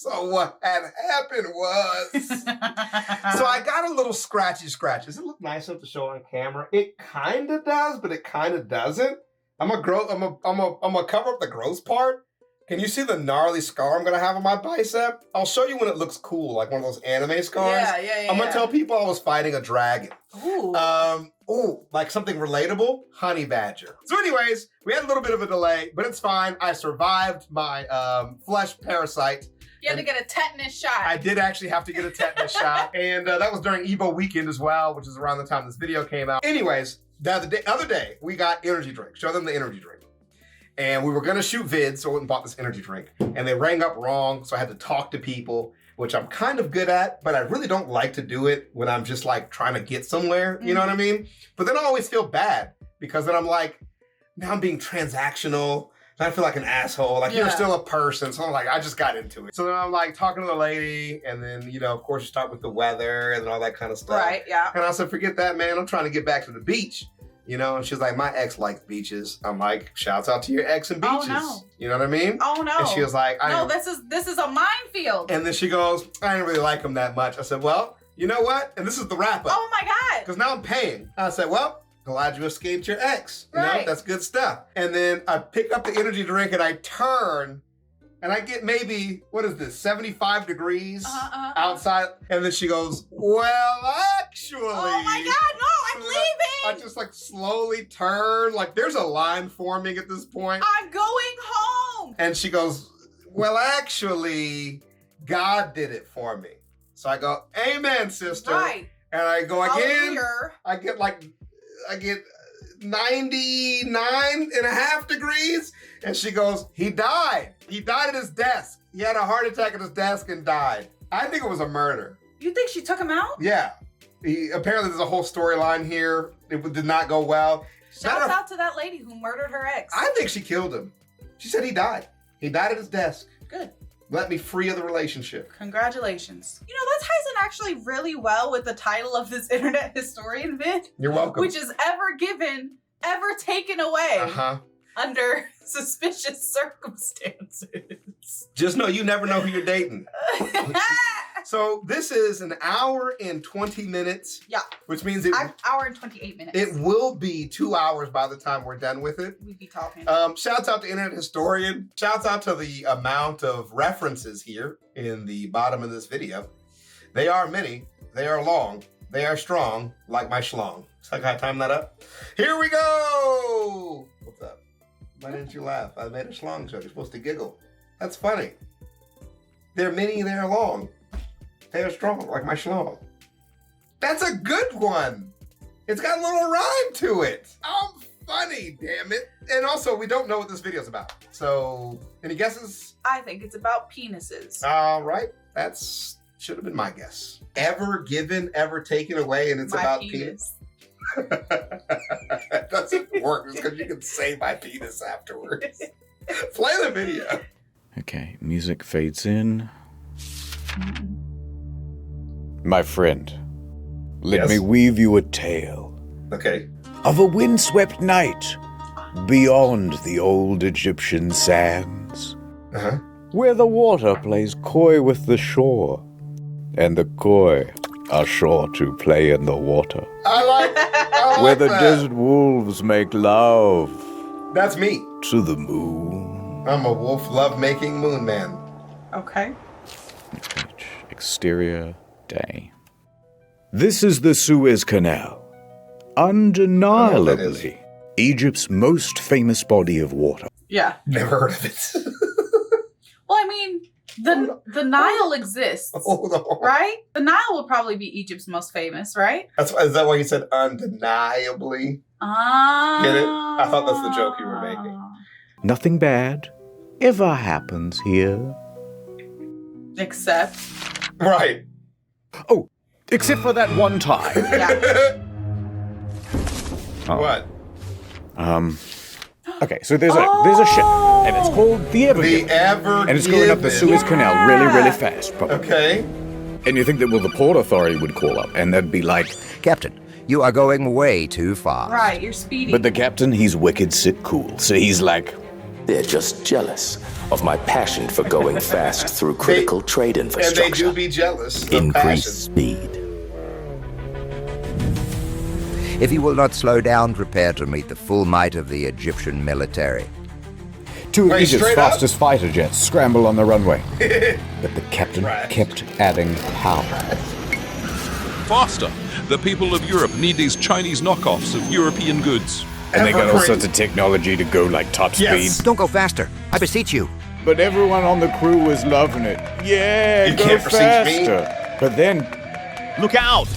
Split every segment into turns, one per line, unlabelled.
So what had happened was, so I got a little scratchy scratch. Does it look nice enough to show on camera? It kind of does, but it kind of doesn't. I'm gonna cover up the gross part. Can you see the gnarly scar I'm gonna have on my bicep? I'll show you when it looks cool, like one of those anime scars.
Yeah.
I'm gonna tell people I was fighting a dragon.
Ooh.
Like something relatable, honey badger. So anyways, we had a little bit of a delay, but it's fine. I survived my flesh parasite.
You had to get a tetanus shot.
I did actually have to get a tetanus shot. And that was during Evo weekend as well, which is around the time this video came out. Anyways, the other day, we got energy drink. Show them the energy drink. And we were gonna shoot vids, so I went and bought this energy drink. And they rang up wrong, so I had to talk to people, which I'm kind of good at, but I really don't like to do it when I'm just like trying to get somewhere, you know what I mean? But then I always feel bad, because then I'm like, now I'm being transactional, and I feel like an asshole, like you're still a person, so I'm like, I just got into it. So then I'm like talking to the lady, and then, you know, of course you start with the weather and all that kind of stuff.
Right, yeah.
And I said, forget that, man, I'm trying to get back to the beach. You know, and she's like, my ex likes beaches. I'm like, shouts out to your ex and beaches.
Oh, no.
You know what I mean?
Oh, no.
And she was like,
this is a minefield.
And then she goes, I didn't really like him that much. I said, well, you know what? And this is the wrap up.
Oh, my God.
Because now I'm paying. I said, well, glad you escaped your ex. You
Right.
know, that's good stuff. And then I pick up the energy drink and I turn and I get maybe, what is this, 75 degrees outside. And then she goes, well, actually.
Oh, my God, no, I'm leaving.
I just like slowly turn, like there's a line forming at this point.
I'm going home.
And she goes, well, actually, God did it for me. So I go, amen, sister.
Right.
And I go again.
Hallelujah.
I get 99.5 degrees. And she goes, he died. He died at his desk. He had a heart attack at his desk and died. I think it was a murder.
You think she took him out?
Yeah. Apparently there's a whole storyline here. It did not go well.
Shouts out to that lady who murdered her ex.
I think she killed him. She said he died. He died at his desk.
Good.
Let me free of the relationship.
Congratulations. You know, that ties in actually really well with the title of this internet historian vid.
You're welcome.
Which is ever given, ever taken away.
Uh-huh.
Under suspicious circumstances.
Just know you never know who you're dating. So this is an hour and 20 minutes.
Yeah.
Which means
hour and 28 minutes.
It will be 2 hours by the time we're done with it.
We'd be talking.
Shouts out to Internet Historian. Shouts out to the amount of references here in the bottom of this video. They are many. They are long. They are strong, like my schlong. So I gotta time that up. Here we go. What's up? Why didn't you laugh? I made a schlong joke. You're supposed to giggle. That's funny. They're many, they're long. They are strong, like my schlong. That's a good one. It's got a little rhyme to it. I'm funny, damn it. And also, we don't know what this video's about. So, any guesses?
I think it's about penises.
All right. That's should have been my guess. Ever given, ever taken away, and it's
my
about
penis.
That doesn't work because you can say my penis afterwards. Play the video.
Okay, music fades in. My friend, let me weave you a tale.
Okay.
Of a windswept night beyond the old Egyptian sands, where the water plays coy with the shore, and the coy are sure to play in the water.
I like
where the
that.
desert wolves make love.
That's me.
To the moon.
I'm a wolf love-making moon man.
Okay.
Exterior day. This is the Suez Canal. Undeniably, Egypt's most famous body of water.
Yeah.
Never heard of it.
Well, I mean, the Nile exists, right? The Nile would probably be Egypt's most famous, right?
Is that why you said undeniably? Get it? I thought that's the joke you were making.
Nothing bad ever happens here.
Except?
Right.
Oh, except for that one time.
Yeah.
What?
Okay, so there's a ship, and it's called the Ever
The Ever
and it's going up the Suez Canal really, really fast. Probably.
Okay.
And you think that, well, the Port Authority would call up, and they'd be like,
Captain, you are going way too fast.
Right, you're speeding.
But the captain, he's wicked sit cool. So he's like,
They're just jealous of my passion for going fast through critical trade infrastructure.
And they do be jealous of
Increase speed.
If you will not slow down, prepare to meet the full might of the Egyptian military.
Two of Egypt's fastest fighter jets scramble on the runway. But the captain kept adding power.
Faster! The people of Europe need these Chinese knockoffs of European goods.
And they got all sorts of technology to go like top speed.
Don't go faster, I beseech you.
But everyone on the crew was loving it. Yeah,
you
go
can't
faster. But then...
Look out!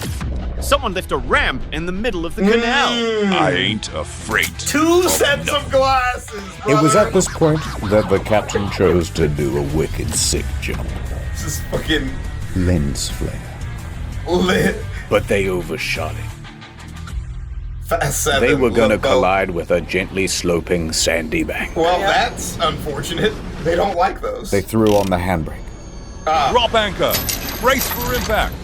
Someone left a ramp in the middle of the canal.
I ain't afraid.
Two sets of glasses, brother.
It was at this point that the captain chose to do a wicked sick jump.
This is fucking...
Lens flare.
lit.
But they overshot it.
Fast 7.
They were gonna collide with a gently sloping sandy bank.
Well, that's unfortunate. They don't like those.
They threw on the handbrake.
Drop anchor. Brace for impact.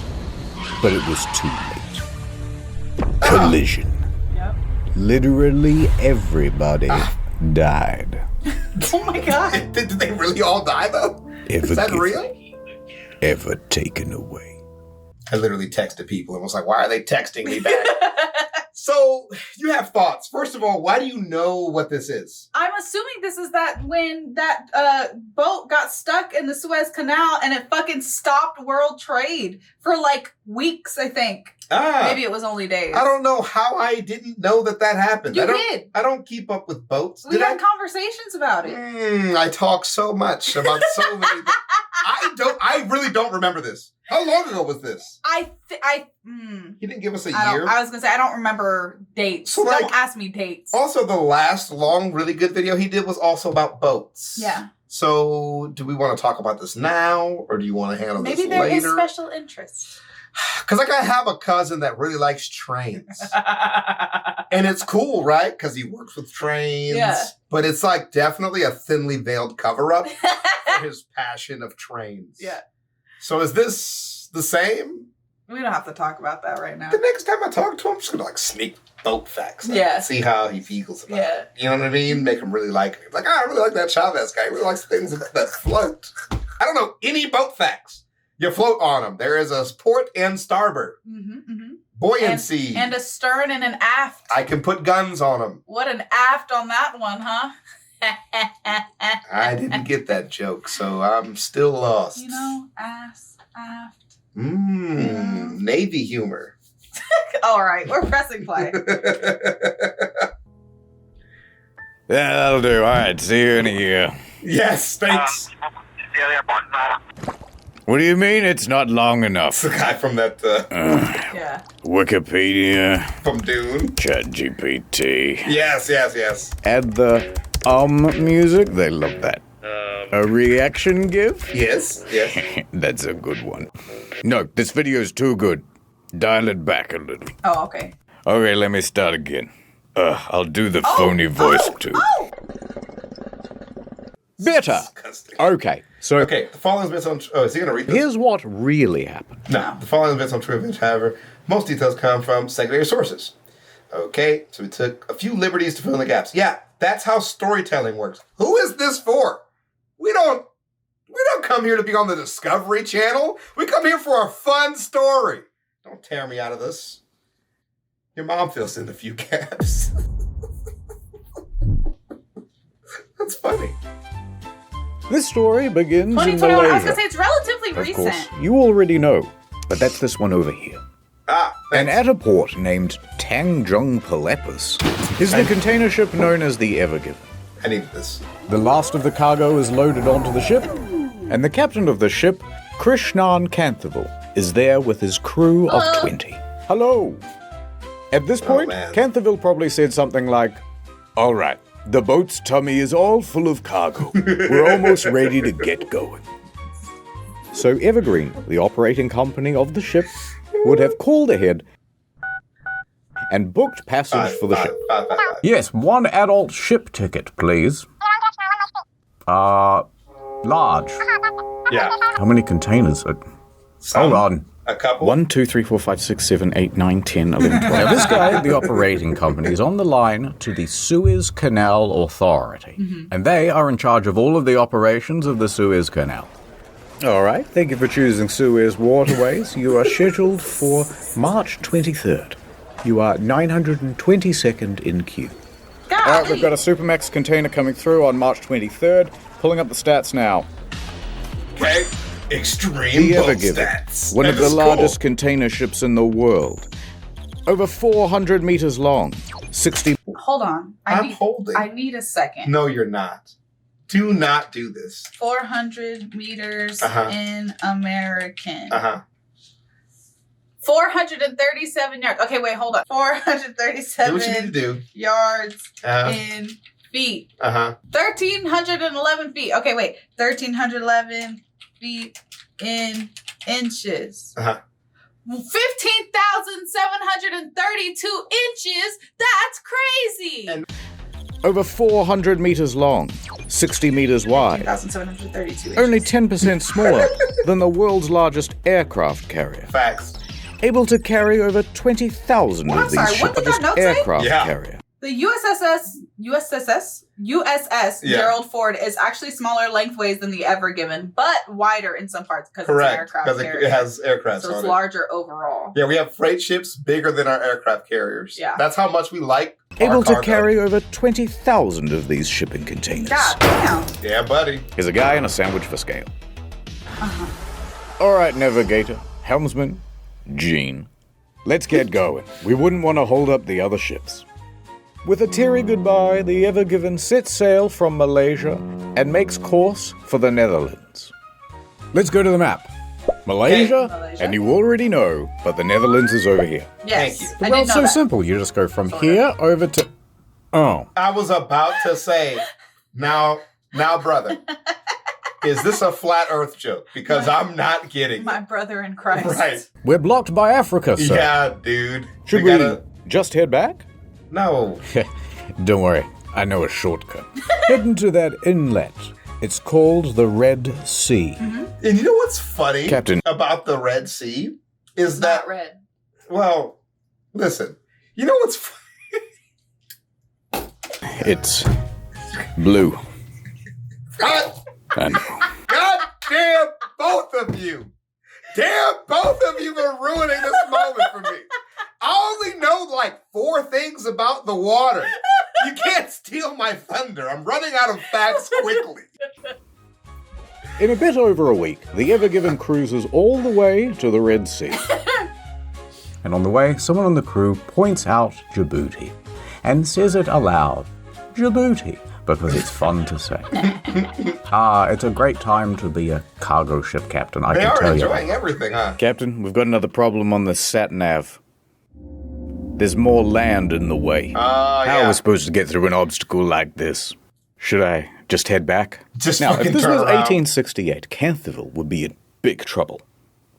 But it was too late. Collision.
Yep.
Literally everybody died.
Oh my god.
Did they really all die, though? Is that real?
Ever taken away.
I literally texted people and was like, why are they texting me back? So, you have thoughts. First of all, why do you know what this is?
I'm assuming this is that when that boat got stuck in the Suez Canal and it fucking stopped world trade for like weeks, I think. Maybe it was only days.
I don't know how I didn't know that happened.
You did.
I don't keep up with boats.
We had conversations about it.
I talk so much about so many things. I really don't remember this. How long ago was this?
He
didn't give us a year?
I was going to say, I don't remember dates. So don't ask me dates.
Also, the last long, really good video he did was also about boats.
Yeah.
So, do we want to talk about this now, or do you want to handle this later?
Maybe there is special interest.
Because I have a cousin that really likes trains. And it's cool, right? Because he works with trains. Yeah. But it's like definitely a thinly veiled cover-up for his passion of trains.
Yeah.
So is this the same?
We don't have to talk about that right now.
The next time I talk to him, I'm just going to like sneak boat facts. See how he feels about it. You know what I mean? Make him really like it. Like, I really like that Chavez guy. He really likes things that float. I don't know any boat facts. You float on them. There is a port and starboard. Buoyancy.
And a stern and an aft.
I can put guns on them.
What an aft on that one, huh?
I didn't get that joke, so I'm still lost.
You know, aft.
Navy humor.
All right, we're pressing play.
Yeah, that'll do. All right, see you in a year.
Yes, thanks.
What do you mean it's not long enough?
It's the guy from that,
Wikipedia.
From Dune.
ChatGPT.
Yes.
Add the music. They love that. A reaction GIF?
Yes.
That's a good one. No, this video's too good. Dial it back a little.
Oh, okay.
Okay, let me start again. I'll do the phony voice too. Better. Okay, so...
Okay, the following events on... Oh, is he going to read this?
Here's what really happened.
No, the following events on True Events, however, most details come from secondary sources. Okay, so we took a few liberties to fill in the gaps. Yeah, that's how storytelling works. Who is this for? We don't come here to be on the Discovery Channel. We come here for a fun story. Don't tear me out of this. Your mom fills in a few gaps. That's funny.
This story begins in
2021.
Malaysia.
I was going to say, it's relatively recent.
Of course, you already know, but that's this one over here. And at a port named Tanjung Pelepus is the container ship known as the Ever Given.
I needed this.
The last of the cargo is loaded onto the ship, and the captain of the ship, Krishnan Kanthaval, is there with his crew of 20. Hello! At this point, Kanthaval probably said something like, "All right, the boat's tummy is all full of cargo. We're almost ready to get going." So Evergreen, the operating company of the ship, would have called ahead and booked passage for the ship. Yes, one adult ship ticket, please. Large.
Yeah.
How many containers? Hold on.
A couple?
1, 2, 3, 4, 5, 6, 7, 8, 9, 10, 11, 12. Now, this guy, the operating company, is on the line to the Suez Canal Authority. And they are in charge of all of the operations of the Suez Canal. All right, thank you for choosing Suez Waterways. You are scheduled for March 23rd. You are 922nd in queue. All right, we've got a Supermax container coming through on March 23rd. Pulling up the stats now.
Okay. Extreme boat stats.
One of the largest container ships in the world. Over 400 meters long. 60...
Hold on. I need a second.
No, you're not. Do not do this.
400 meters in American. 437 yards. Okay, wait, hold on. 437
do what you need to do.
Yards in feet. 1,311 feet. Okay, wait. 1,311 feet in inches. 15,732 inches. That's crazy.
And
over 400 meters long, 60 meters wide.
15,732 inches.
Only 10% smaller than the world's largest aircraft carrier.
Facts.
Able to carry over 20,000 of these ships. Aircraft carrier.
The USS Gerald Ford is actually smaller lengthways than the Ever Given, but wider in some parts because it's an aircraft carrier.
Because it has aircraft
so
on
it's
it.
larger overall.
Yeah, we have freight ships bigger than our aircraft carriers.
Yeah.
That's how much we like
Able to carry over 20,000 of these shipping containers.
God damn.
Yeah, buddy.
Here's a guy and a sandwich for scale. All right, navigator, helmsman, Gene. Let's get going. We wouldn't want to hold up the other ships. With a teary goodbye, the Ever Given sets sail from Malaysia and makes course for the Netherlands. Let's go to the map. Malaysia, and you already know, but the Netherlands is over here.
Yes.
Thank you.
I
Well,
did know
so
that.
simple. You just go from here over to... Oh.
I was about to say, now, brother, is this a flat Earth joke? Because I'm not getting
My brother in Christ.
Right.
We're blocked by Africa, sir.
Yeah, dude.
Should we just head back?
No.
Don't worry, I know a shortcut. Head into that inlet. It's called the Red Sea.
And you know what's funny
Captain.
about the Red Sea? Is that...
Not red.
Well, listen. You know what's funny?
It's blue.
God,
I know.
God damn both of you. Damn both of you are ruining this moment for me. I only know like 4 things about the water. You can't steal my thunder. I'm running out of facts quickly.
In a bit over a week, the Ever Given cruises all the way to the Red Sea. And on the way, someone on the crew points out Djibouti and says it aloud. Djibouti, because it's fun to say. It's a great time to be a cargo ship captain, I can tell you.
They are enjoying everything, huh?
Captain, we've got another problem on the sat-nav. There's more land in the way. How are we supposed to get through an obstacle like this? Should I just head back?
Just
now,
fucking
if this
turn
was
around.
1868, Canterville would be in big trouble.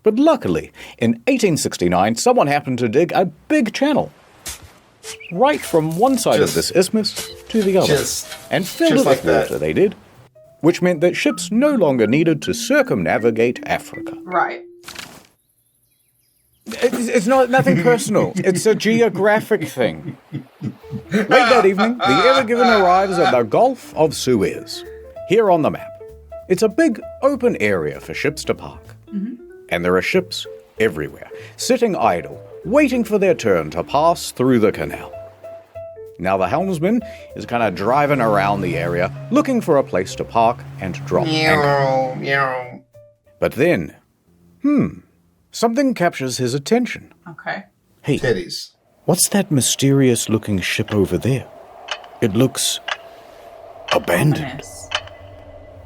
But luckily, in 1869, someone happened to dig a big channel. Right from one side of this isthmus to the other. And filled it
like
with water, they did. Which meant that ships no longer needed to circumnavigate Africa.
Right.
It's nothing personal. It's a geographic thing. Late that evening, the Ever Given arrives at the Gulf of Suez. Here on the map. It's a big open area for ships to park. And there are ships everywhere, sitting idle, waiting for their turn to pass through the canal. Now the helmsman is kind of driving around the area, looking for a place to park and drop anchor. But then, something captures his attention.
Okay.
Hey,
Titties.
what's that mysterious-looking ship over there? It looks abandoned.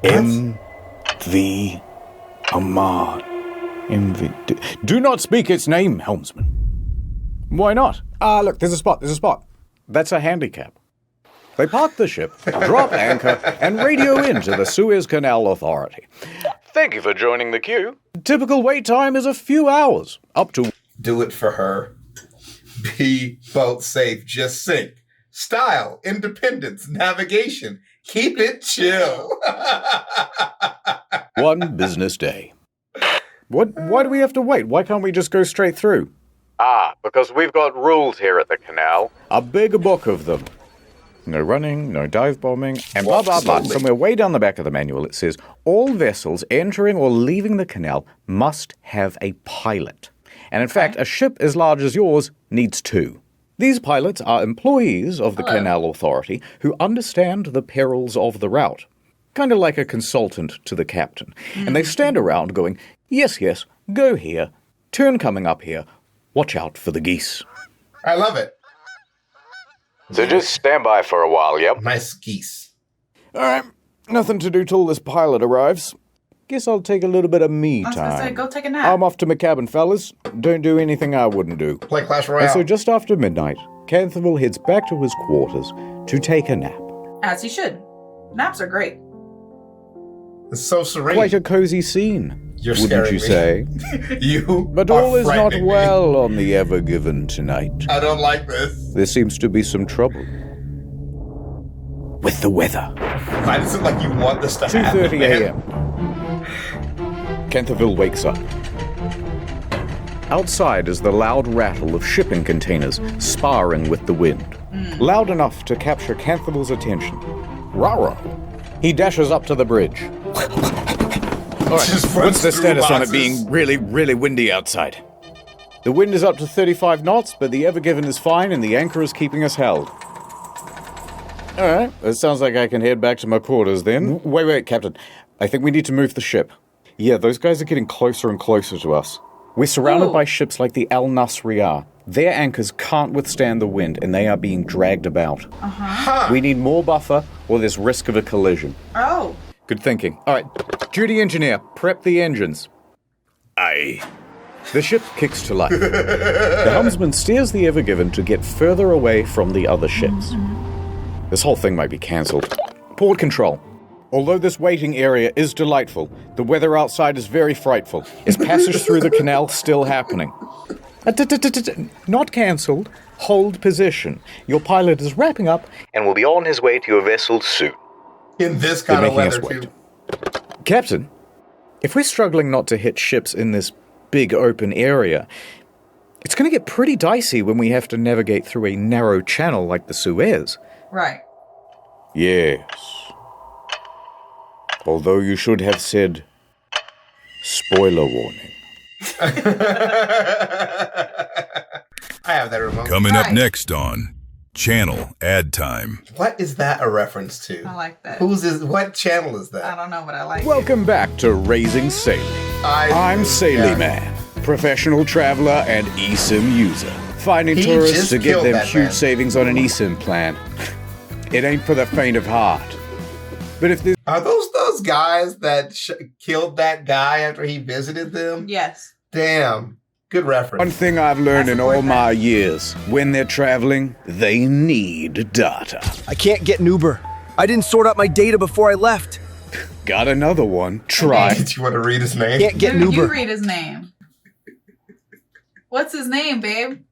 M.V. Ahmad. M.V. Do not speak its name, helmsman. Why not? Look, there's a spot. That's a handicap. They park the ship, drop anchor, and radio in to the Suez Canal Authority. Thank you for joining the queue. Typical wait time is a few hours, up to...
Do it for her. Be boat safe, just sink. Style, independence, navigation. Keep it chill.
1 business day. What? Why do we have to wait? Why can't we just go straight through? Ah, because we've got rules here at the canal. A big book of them. No running, no dive bombing, and blah, blah, blah. Somewhere way down the back of the manual it says, all vessels entering or leaving the canal must have a pilot. And in fact, a ship as large as yours needs 2. These pilots are employees of the Canal Authority who understand the perils of the route. Kind of like a consultant to the captain. And they stand around going, yes, yes, go here, turn coming up here, watch out for the geese.
I love it.
So just stand by for a while, yep?
Nice geese.
All right, nothing to do till this pilot arrives. Guess I'll take a little bit of me
I was gonna say,
time.
go take a nap.
I'm off to my cabin, fellas. Don't do anything I wouldn't do.
Play Clash Royale.
And so just after midnight, Canthaville heads back to his quarters to take a nap.
As he should. Naps are great.
It's so serene.
Quite a cozy scene,
You're
wouldn't you say?
You
But
are
all is not
frightening me.
well on the Ever Given tonight.
I don't like this.
There seems to be some trouble with the weather.
Why does it like you want this to happen?
2:30
man?
a.m. Canthaville wakes up. Outside is the loud rattle of shipping containers sparring with the wind. Loud enough to capture Canthaville's attention. Rah-rah. He dashes up to the bridge. All right,
Just runs
what's the
through
status on it
boxes.
being really, really windy outside? The wind is up to 35 knots, but the Ever Given is fine and the anchor is keeping us held. All right, it sounds like I can head back to my quarters then. Wait, Captain. I think we need to move the ship. Yeah, those guys are getting closer and closer to us. We're surrounded by ships like the Al Nasriyah. Their anchors can't withstand the wind, and they are being dragged about. We need more buffer, or there's risk of a collision.
Oh.
Good thinking. All right, duty engineer, prep the engines. Aye. The ship kicks to life. The helmsman steers the Ever Given to get further away from the other ships. This whole thing might be cancelled. Port control. Although this waiting area is delightful, the weather outside is very frightful. Is passage through the canal still happening? Not cancelled. Hold position. Your pilot is wrapping up and will be on his way to your vessel soon.
In this kind of weather, too.
Captain, if we're struggling not to hit ships in this big open area, it's going to get pretty dicey when we have to navigate through a narrow channel like the Suez.
Right.
Yes. Although you should have said, spoiler warning.
I have that remote.
Coming up next on Channel Ad Time.
What is that a reference to?
I like that.
What channel is that?
I don't know, but I like
Welcome back to Raising Saley. I'm Saley Man, professional traveler and eSIM user. Finding
He
tourists
just
to get
killed
them
that
huge
man.
savings on an eSIM plan. It ain't for the faint of heart. But if there's
Are those guys that killed that guy after he visited them?
Yes.
Damn. Good reference.
one thing I've learned in all my years, when they're traveling, they need data.
I can't get an Uber. I didn't sort out my data before I left.
Got another one. Try.
Did you want to read his name?
Can't get an
Dude,
Uber.
you read his name. What's his name, babe?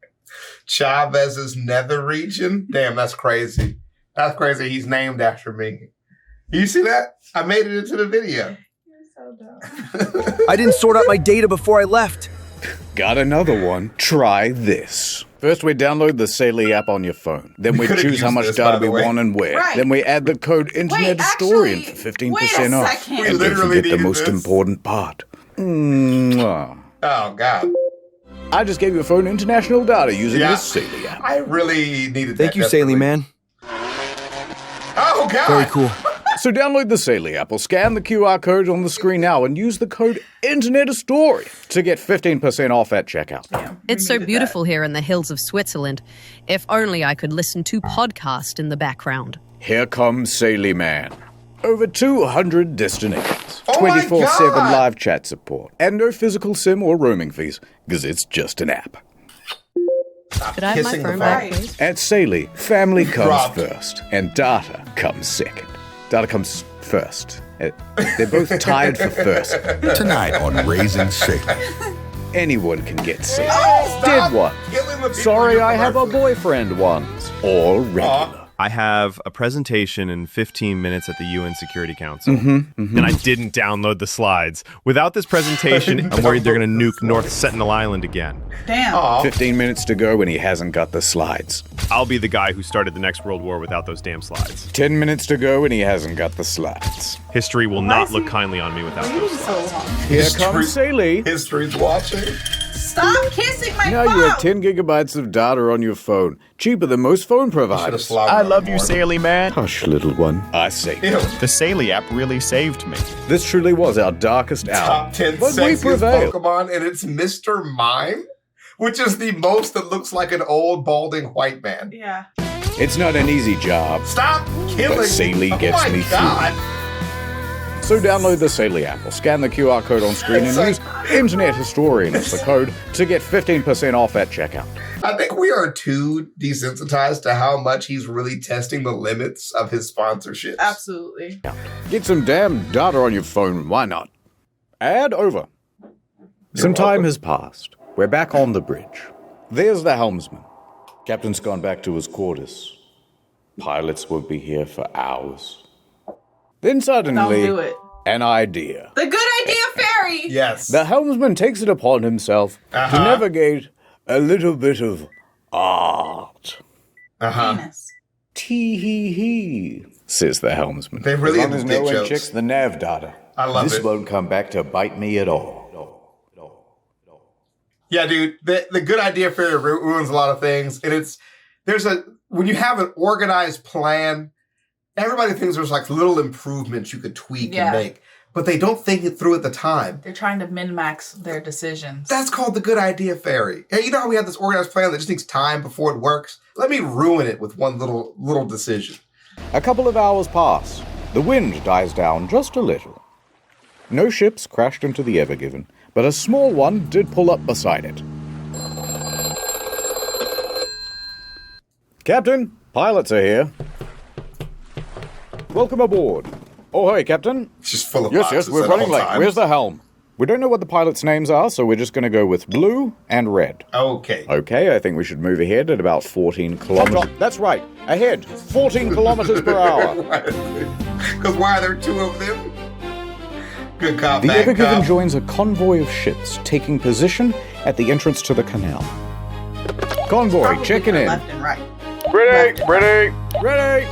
Chavez's nether region? Damn, that's crazy. That's crazy. He's named after me. You see that? I made it into the video.
You're so dumb.
I didn't sort out my data before I left.
Got another one. Try this. First, we download the Saley app on your phone. Then we
could've
choose how
used
much
this,
data
by the
we
way.
want and where.
Right.
Then we add the code Internet
Wait,
Historian
actually,
for 15%
wait a
off.
second.
We
And don't
literally
forget the
needed
most
this.
important part. Mwah.
Oh, God.
I just gave your phone international data using
Yeah.
the Saley app.
I really needed that.
Thank you, Saley
desperately.
Man.
Oh, God.
Very cool.
So download the Saley app or scan the QR code on the screen now and use the code Internet Historian to get 15% off at checkout.
It's so beautiful here in the hills of Switzerland. If only I could listen to podcast in the background.
Here comes Saley Man. Over 200 destinations,
Oh my
24/7
God.
live chat support, and no physical SIM or roaming fees, because it's just an app.
Could I have my
Kissing the
phone back,
phone.
please?
At Saley, family comes
Dropped.
first, and data comes second. Data comes first. They're both tied for first.
Tonight on Raising Saley.
Anyone can get Saley.
Oh, stop
Did one.
killing the people
Sorry,
in your
I have a
commercials.
boyfriend once. All regular.
I have a presentation in 15 minutes at the UN Security Council,
Mm-hmm.
and I didn't download the slides. Without this presentation, I'm worried they're going to nuke North Sentinel Island again.
Damn.
Aw.
15 minutes to go and he hasn't got the slides.
I'll be the guy who started the next World War without those damn slides.
10 minutes to go and he hasn't got the slides.
History will not look kindly on me without
Waiting
those
so
slides.
long.
Here comes Saley.
History's watching.
Stop kissing my
Now
phone.
you have 10 gigabytes of data on your phone. Cheaper than most phone providers.
I love you, Saley man.
Hush, little one. I say.
The Saley app really saved me.
This truly was our darkest hour.
Top 10
but we
sexiest
prevailed.
Pokemon, and it's Mr. Mime, which is the most that looks like an old balding white man.
Yeah.
It's not an easy job.
Stop killing
But Saley gets me
God.
through. So download the Saley app or scan the QR code on screen and use Internet Historian as the code to get 15% off at checkout.
I think we are too desensitized to how much he's really testing the limits of his sponsorships.
Absolutely.
Get some damn data on your phone, why not? Ad over. Some time has passed. We're back on the bridge. There's the helmsman. Captain's gone back to his quarters. Pilots won't be here for hours. Then suddenly,
Don't do it.
an idea.
The good idea fairy.
Yes.
The helmsman takes it upon himself to navigate a little bit of art.
Penis.
Tee-hee-hee, says the helmsman.
They really
as long
have
as
dick
no one
jokes.
checks the nav data,
I love
this
it.
won't come back to bite me at all.
Yeah, dude, the good idea fairy ruins a lot of things. And when you have an organized plan, everybody thinks there's like little improvements you could tweak and make, but they don't think it through at the time.
They're trying to min-max their decisions.
That's called the good idea fairy. Hey, you know how we have this organized plan that just needs time before it works? Let me ruin it with one little decision.
A couple of hours pass. The wind dies down just a little. No ships crashed into the Ever Given, but a small one did pull up beside it. Captain, pilots are here. Welcome aboard. Oh, hey, Captain.
It's just full of
Yes,
boxes
we're
at
running
all
late.
times.
Where's the helm? We don't know what the pilots' names are, so we're just going to go with blue and red.
Okay.
Okay, I think we should move ahead at about 14 kilometers. That's right, ahead, 14 kilometers per hour.
Because why are there two of them? Good cop,
The
bad
Ever Given
cop.
joins a convoy of ships taking position at the entrance to the canal. Convoy,
Probably
checking in.
Left and right.
Ready, ready, ready.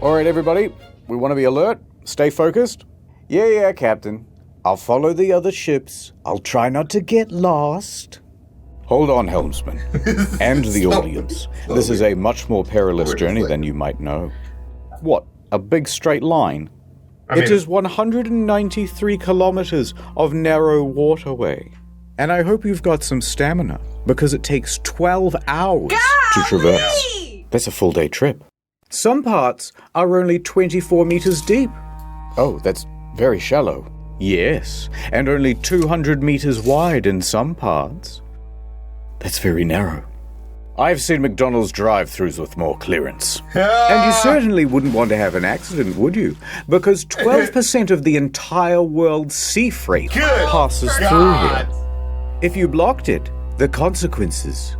All right, everybody, we want to be alert, stay focused. Yeah, Captain. I'll follow the other ships. I'll try not to get lost. Hold on, helmsman. And the audience. This is a much more perilous journey than you might know. What, a big straight line? It is 193 kilometers of narrow waterway. And I hope you've got some stamina, because it takes 12 hours to traverse. That's a full day trip. Some parts are only 24 meters deep. Oh, that's very shallow. Yes, and only 200 meters wide in some parts. That's very narrow. I've seen McDonald's drive-thrus with more clearance. And you certainly wouldn't want to have an accident, would you? Because 12% of the entire world's sea freight passes through here. If you blocked it, the consequences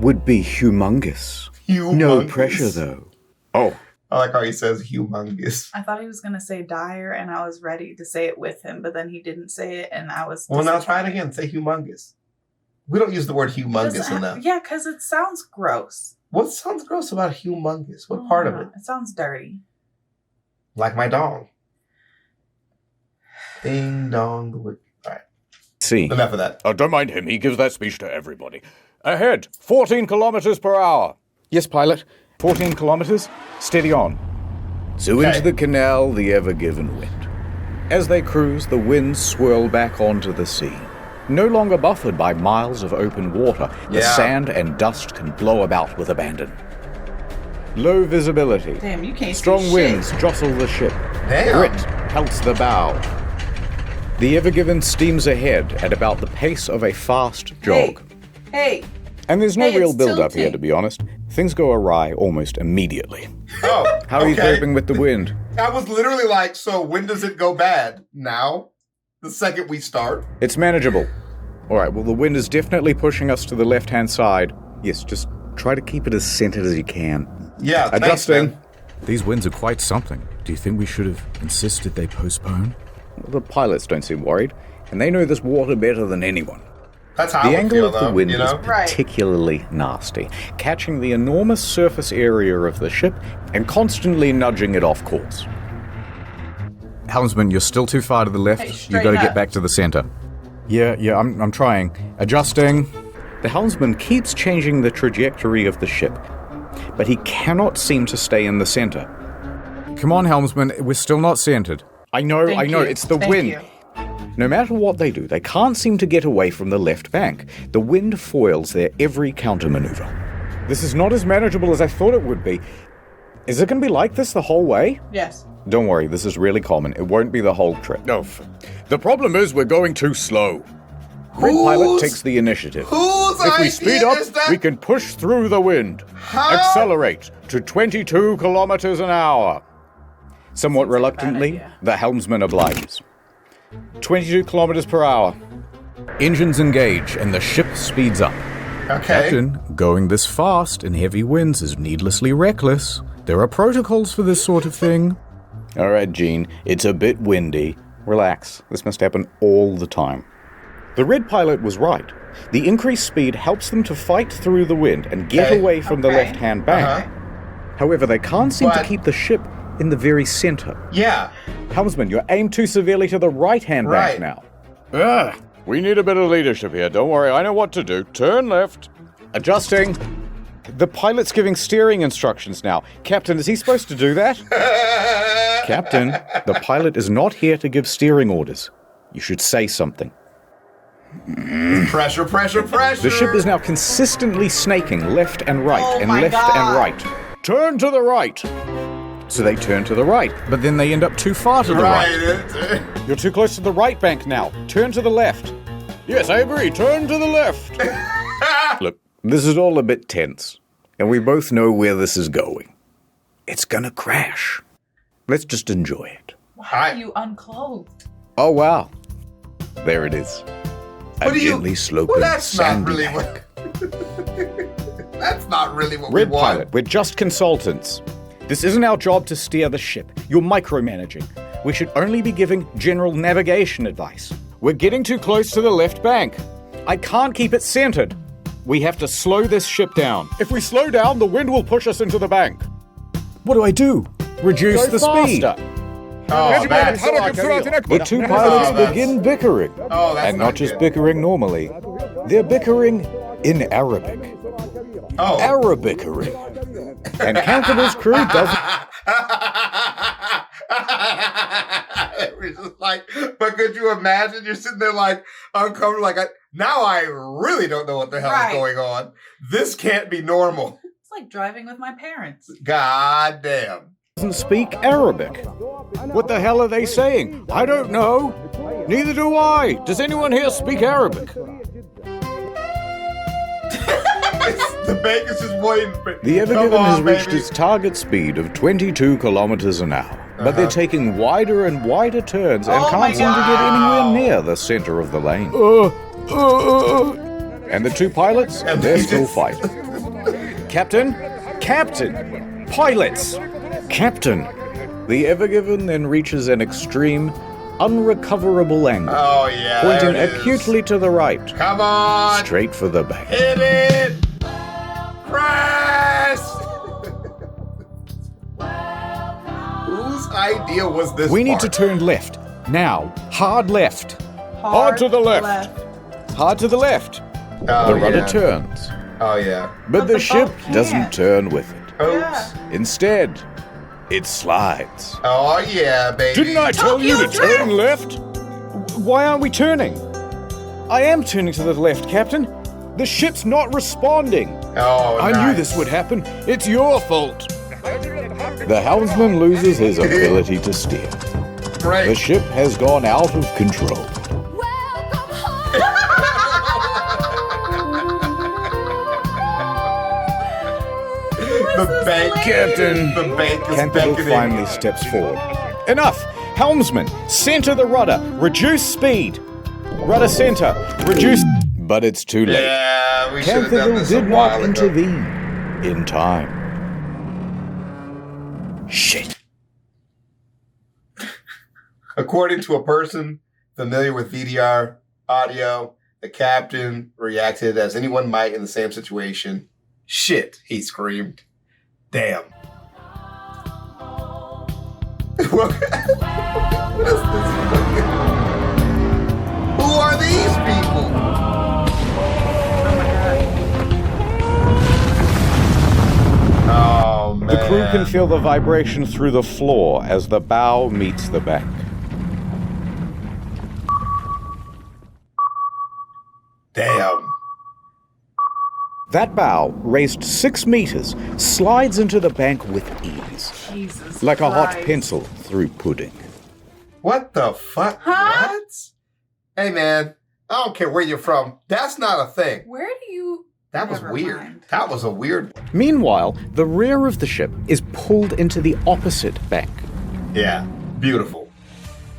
would be humongous. No pressure, though. Oh.
I like how he says humongous.
I thought he was going to say dire, and I was ready to say it with him, but then he didn't say it, and I was...
Well, now try it again. Say humongous. We don't use the word humongous enough.
Yeah, because it sounds gross.
What sounds gross about humongous? What part of it?
It sounds dirty.
Like my dong. Ding dong. All right.
See.
Enough of that.
Oh, don't mind him. He gives that speech to everybody. Ahead, 14 kilometers per hour. Yes, pilot. 14 kilometers. Steady on. So into the canal, the Ever Given went. As they cruise, the winds swirl back onto the sea. No longer buffered by miles of open water, the sand and dust can blow about with abandon. Low visibility.
Damn, you can't
Strong
see
winds
shit.
jostle the ship.
Damn.
Grit pelts the bow. The Ever Given steams ahead at about the pace of a fast jog.
Hey.
And there's no
Hey,
real
it's
build-up here,
tilting.
to be honest. Things go awry almost immediately.
Oh,
How are you coping with the wind?
I was literally like, so when does it go bad? Now? The second we start?
It's manageable. All right, well, the wind is definitely pushing us to the left-hand side. Yes, just try to keep it as centered as you can.
Yeah,
adjusting.
Thanks,
These winds are quite something. Do you think we should have insisted they postpone?
The pilots don't seem worried, and they know this water better than anyone.
That's how
the
I would
angle
feel,
of the
though,
wind
you know?
is particularly nasty, catching the enormous surface area of the ship and constantly nudging it off course.
Helmsman, you're still too far to the left.
Hey,
You got to
up.
get back to the center. Yeah, I'm trying. Adjusting.
The helmsman keeps changing the trajectory of the ship, but he cannot seem to stay in the center.
Come on, Helmsman, we're still not centered.
I know,
Thank you.
it's the
Thank
wind.
you.
No matter what they do, they can't seem to get away from the left bank. The wind foils their every countermaneuver. This is not as manageable as I thought it would be. Is it going to be like this the whole way?
Yes.
Don't worry, this is really common. It won't be the whole trip. No. The problem is we're going too slow. Red Pilot takes the initiative. If we speed up, we can push through the wind. Accelerate to 22 kilometers an hour. Somewhat reluctantly, the helmsman obliges. 22 kilometers per hour.
Engines engage, and the ship speeds up.
Okay.
Captain, going this fast in heavy winds is needlessly reckless. There are protocols for this sort of thing.
All right, Gene, it's a bit windy. Relax. This must happen all the time. The Red Pilot was right. The increased speed helps them to fight through the wind and get away from the left-hand bank. However, they can't seem to keep the ship in the very center.
Yeah.
Helmsman, you're aimed too severely to the right-hand bank now. We need a bit of leadership here. Don't worry, I know what to do. Turn left. Adjusting. The pilot's giving steering instructions now. Captain, is he supposed to do that? Captain, the pilot is not here to give steering orders. You should say something.
Pressure, pressure, pressure.
The ship is now consistently snaking left and right and left and right. Turn to the right. So they turn to the right,
but then they end up too far to the right.
You're too close to the right bank now. Turn to the left. Yes, I agree. Turn to the left. Look, this is all a bit tense, and we both know where this is going. It's gonna crash. Let's just enjoy it.
Why are you unclothed?
Oh, wow. There it is. A gently sloping sandy bank.
That's not really what we
Red
want.
Pilot, we're just consultants. This isn't our job to steer the ship. You're micromanaging. We should only be giving general navigation advice. We're getting too close to the left bank. I can't keep it centered. We have to slow this ship down. If we slow down, the wind will push us into the bank.
What do I do? Reduce the speed.
Oh, that's
the two pilots begin bickering. And not just bickering normally. They're bickering in Arabic. Arabickering. And Campbell's crew doesn't...
It was just like, but could you imagine? You're sitting there like uncomfortable, like, now I really don't know what the hell is going on. This can't be normal.
It's like driving with my parents.
God damn.
Doesn't speak Arabic. What the hell are they saying? I don't know. Neither do I. Does anyone here speak Arabic?
The bank is just waiting for...
The Ever Given has reached its target speed of 22 kilometers an hour. But they're taking wider and wider turns and can't seem to get anywhere near the center of the lane. And the two pilots, they're still fighting. Captain? Captain! Pilots! Captain! The Ever Given then reaches an extreme, unrecoverable angle.
Oh, yeah.
Pointing acutely to the right.
Come on!
Straight for the bank.
Hit it! Press! Whose idea was this?
We need to turn left. Now. Hard left. Hard to the left. Hard to the left.
Oh,
the rudder turns.
Oh, yeah.
But the ship doesn't turn with it.
Oops.
Instead, it slides.
Oh, yeah, baby.
Didn't I tell you to turn left? Why aren't we turning? I am turning to the left, Captain. The ship's not responding.
Oh,
I knew this would happen. It's your fault. The helmsman loses his ability to steer.
Right.
The ship has gone out of control.
The bank,
Captain.
The bank is
Campbell
beckoning.
finally steps forward. Enough! Helmsman, center the rudder. Reduce speed. Rudder center. Reduce... But it's too late.
Yeah, we should have done
Campbell
this a
did
while
not
ago.
intervene in time. Shit.
According to a person familiar with VDR audio, the captain reacted as anyone might in the same situation. Shit, he screamed. Damn. What is this? Who are these people? Oh, man.
The crew can feel the vibration through the floor as the bow meets the back.
Damn.
That bow, raised 6 meters, slides into the bank with ease.
Jesus
like a hot
Christ.
pencil through pudding.
What the fuck?
Huh?
What? Hey, man, I don't care where you're from. That's not a thing.
Where do you...
That was
Never
weird.
mind.
That was a weird one.
Meanwhile, the rear of the ship is pulled into the opposite bank.
Yeah, beautiful.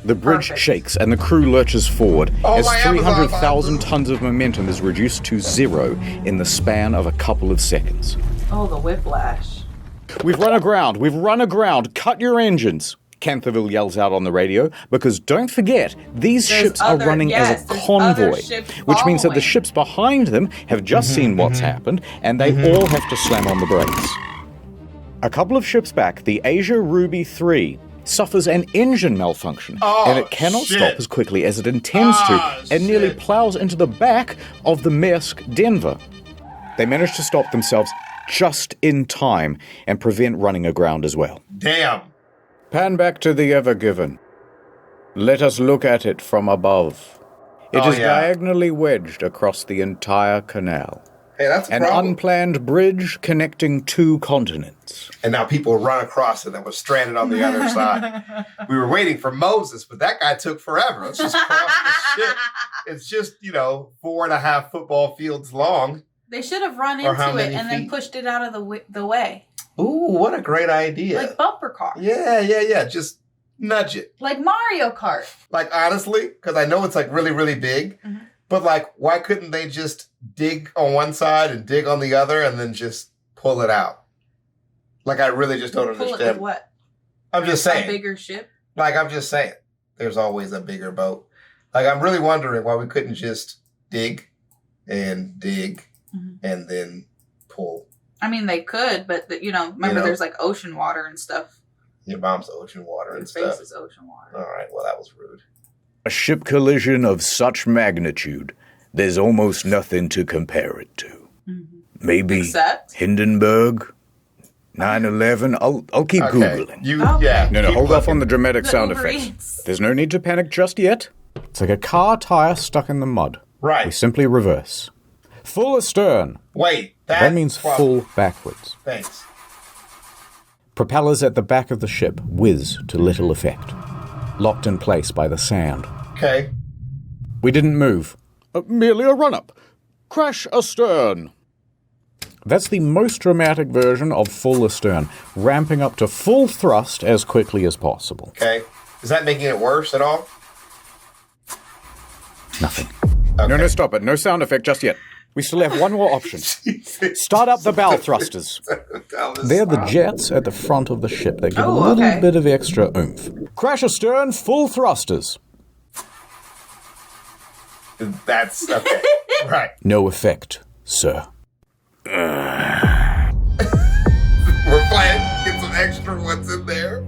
The bridge
Perfect.
shakes and the crew lurches forward
Oh,
as
my Amazon
300,000
boxes.
tons of momentum is reduced to 0 in the span of a couple of seconds.
Oh, the whiplash.
We've run aground! We've run aground! Cut your engines! Canterville yells out on the radio, because don't forget, these
There's
ships are
other-
running
yes,
as a
there's
convoy,
other ships
which means that the
following.
ships behind them have just seen what's happened, and they all have to slam on the brakes. A couple of ships back, the Asia Ruby 3 suffers an engine malfunction, and it cannot
shit.
stop as quickly as it intends to, and nearly
shit.
plows into the back of the Maersk Denver. They manage to stop themselves just in time and prevent running aground as well.
Damn.
Pan back to the Ever Given. Let us look at it from above. It is diagonally wedged across the entire canal.
Hey, that's a
An
problem.
unplanned bridge connecting 2 continents.
And now people run across it that was stranded on the other side. We were waiting for Moses, but that guy took forever. Let's just cross the ship. It's just, 4.5 football fields long.
They should have run
Or how
into it
many
and then
feet?
pushed it out of the way.
Ooh, what a great idea.
Like bumper cars.
Yeah. Just nudge it.
Like Mario Kart.
Like, honestly, because I know it's like really, really big, but like, why couldn't they just dig on one side and dig on the other and then just pull it out? Like, I really just don't
Pull it
understand.
with what?
I'm just
A
saying.
bigger ship?
Like, I'm just saying. There's always a bigger boat. Like, I'm really wondering why we couldn't just dig and then pull.
I mean, they could, but, remember there's like ocean water and stuff.
Your mom's ocean water and
Your
stuff.
face is ocean water.
All right, well, that was rude.
A ship collision of such magnitude, there's almost nothing to compare it to. Maybe
Except?
Hindenburg, 9/11. I'll keep Googling. No, hold off on the dramatic sound
Uber
effects.
Eats.
There's no need to panic just yet. It's like a car tire stuck in the mud.
Right.
We simply reverse. Full astern.
Wait,
That means full backwards.
Thanks.
Propellers at the back of the ship whiz to little effect. Locked in place by the sand.
Okay.
We didn't move. Merely a run-up. Crash astern. That's the most dramatic version of full astern, ramping up to full thrust as quickly as possible.
Okay. Is that making it worse at all?
Nothing. No, stop it. No sound effect just yet. We still have one more option. Start up the bow thrusters. They're the jets at the front of the ship that give a little bit of extra oomph. Crash astern, full thrusters.
That's okay. Right.
No effect, sir.
We're playing. Get some extra ones in there.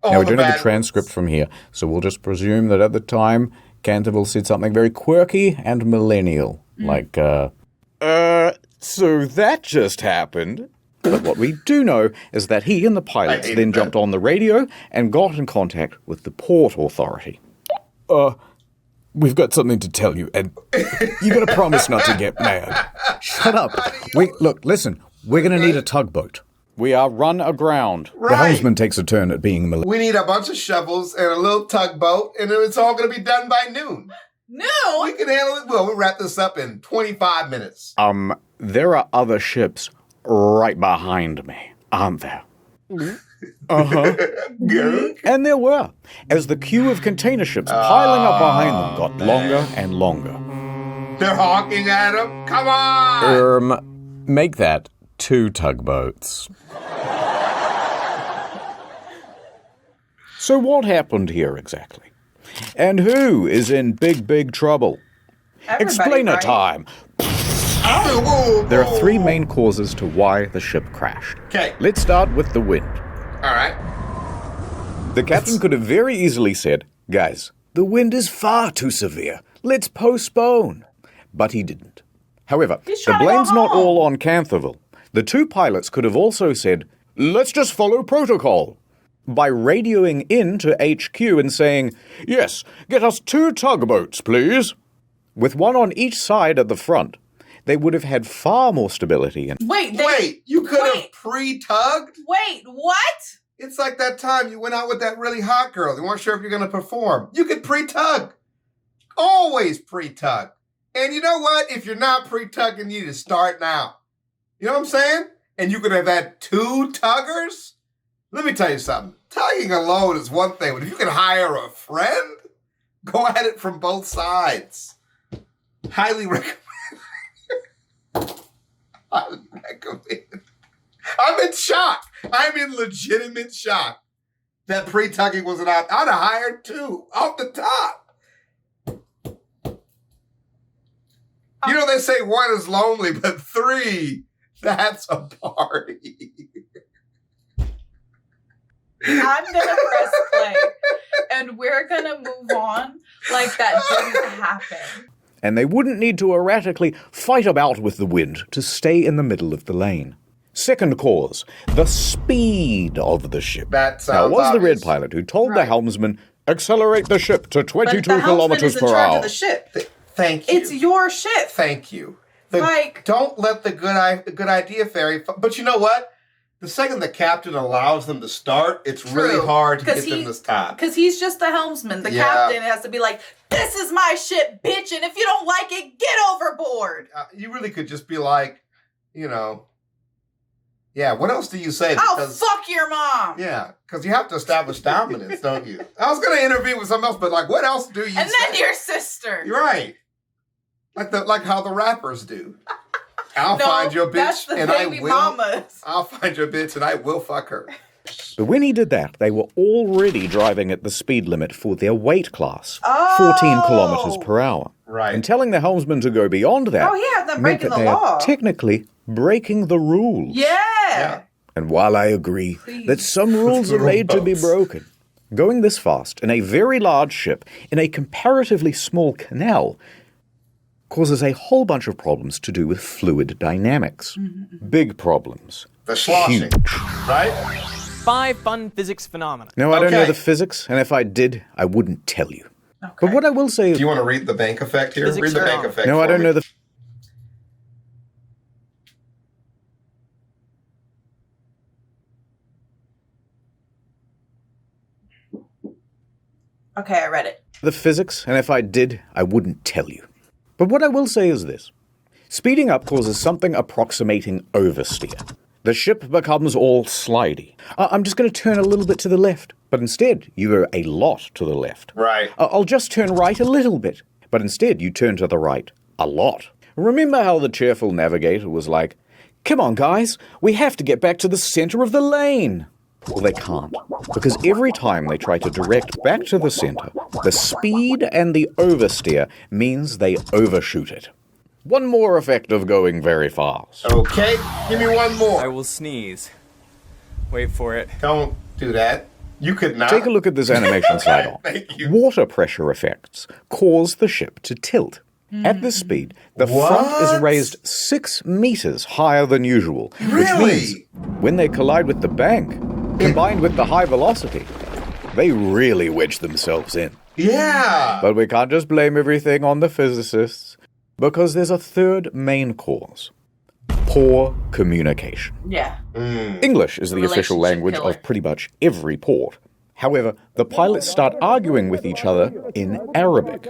Now, we don't have the transcript from here, so we'll just presume that at the time, Canterville said something very quirky and millennial. Like, so that just happened. But what we do know is that he and the pilots then jumped on the radio and got in contact with the port authority. We've got something to tell you, and you gotta promise not to get mad. Shut up. Listen, we're gonna need a tugboat. We are run aground.
Right.
The helmsman takes a turn at being
We need a bunch of shovels and a little tugboat, and then it's all going to be done by noon.
No!
We can handle it. Well, we'll wrap this up in 25 minutes.
There are other ships right behind me, aren't there? Uh-huh. And there were, as the queue of container ships piling up behind them got longer and longer.
They're honking at them. Come on!
Make that 2 tugboats. So what happened here exactly? And who is in big, big trouble?
Everybody,
Explainer
right?
time. There are three main causes to why the ship crashed.
Okay.
Let's start with the wind.
All right.
The captain could have very easily said, guys, the wind is far too severe. Let's postpone. But he didn't. However, the blame's not all on Cantherville. The two pilots could have also said, let's just follow protocol. By radioing in to HQ and saying, yes, get us 2 tugboats, please. With one on each side at the front, they would have had far more stability. And
Wait, you could have pre-tugged?
Wait, what?
It's like that time you went out with that really hot girl. You weren't sure if you're going to perform. You could pre-tug. Always pre-tug. And you know what? If you're not pre-tugging, you need to start now. You know what I'm saying? And you could have had 2 tuggers? Let me tell you something. Tugging alone is one thing, but if you can hire a friend, go at it from both sides. Highly recommend. Highly recommend. I'm in shock. I'm in legitimate shock that pre-tugging was an option. I'd have hired 2 off the top. You know, they say 1 is lonely, but 3, that's a party.
I'm going to press play, and we're going to move on like that didn't happen.
And they wouldn't need to erratically fight about with the wind to stay in the middle of the lane. Second cause, the speed of the ship.
That
now, it was
obvious.
the red pilot who told the helmsman, accelerate the ship to 22
But the
kilometers
helmsman is in
per
charge
hour.
of the ship.
Thank you.
It's your ship.
Thank you.
Like,
don't let the good idea fairy. But you know what? The second the captain allows them to start, it's really hard to get them to stop.
Because he's just the helmsman. The captain has to be like, this is my ship, bitch, and if you don't like it, get overboard.
You really could just be like, you know, yeah, what else do you say?
I'll fuck your mom.
Yeah, because you have to establish dominance, don't you? I was going to intervene with something else, but like, what else do you say?
And then your sister.
You're right. Like how the rappers do. I'll find your bitch and I will.
Mamas.
I'll find your bitch and I will fuck her.
But when he did that, they were already driving at the speed limit for their weight class, 14 kilometers per hour.
Right.
And telling the helmsman to go beyond that
them
meant
breaking
that
the
they
law.
are technically breaking the rules.
Yeah.
And while I agree that some rules are made to be broken, going this fast in a very large ship in a comparatively small canal causes a whole bunch of problems to do with fluid dynamics. Big problems.
The sloshing.
Huge.
Right?
5 fun physics phenomena.
No, I don't know the physics, and if I did, I wouldn't tell you.
Okay.
But what I will say is...
Do you want to read the bank effect here?
Physics
read the
are
bank
wrong.
effect.
No, I don't know the...
Okay, I read it.
The physics, and if I did, I wouldn't tell you. But what I will say is this. Speeding up causes something approximating oversteer. The ship becomes all slidey. I'm just going to turn a little bit to the left, but instead you go a lot to the left.
Right.
I'll just turn right a little bit, but instead you turn to the right a lot. Remember how the cheerful navigator was like, come on guys, we have to get back to the center of the lane. Well, they can't, because every time they try to direct back to the center, the speed and the oversteer means they overshoot it. One more effect of going very fast.
Okay, give me one more.
I will sneeze. Wait for it.
Don't do that. You could not.
Take a look at this animation slide on.
Thank you.
Water pressure effects cause the ship to tilt. At this speed, the front is raised 6 meters higher than usual. Which means when they collide with the bank, combined with the high velocity, they really wedge themselves in.
Yeah.
But we can't just blame everything on the physicists, because there's a third main cause. Poor communication.
Yeah.
English is the official language of pretty much every port. However, the pilots start arguing with each other in Arabic,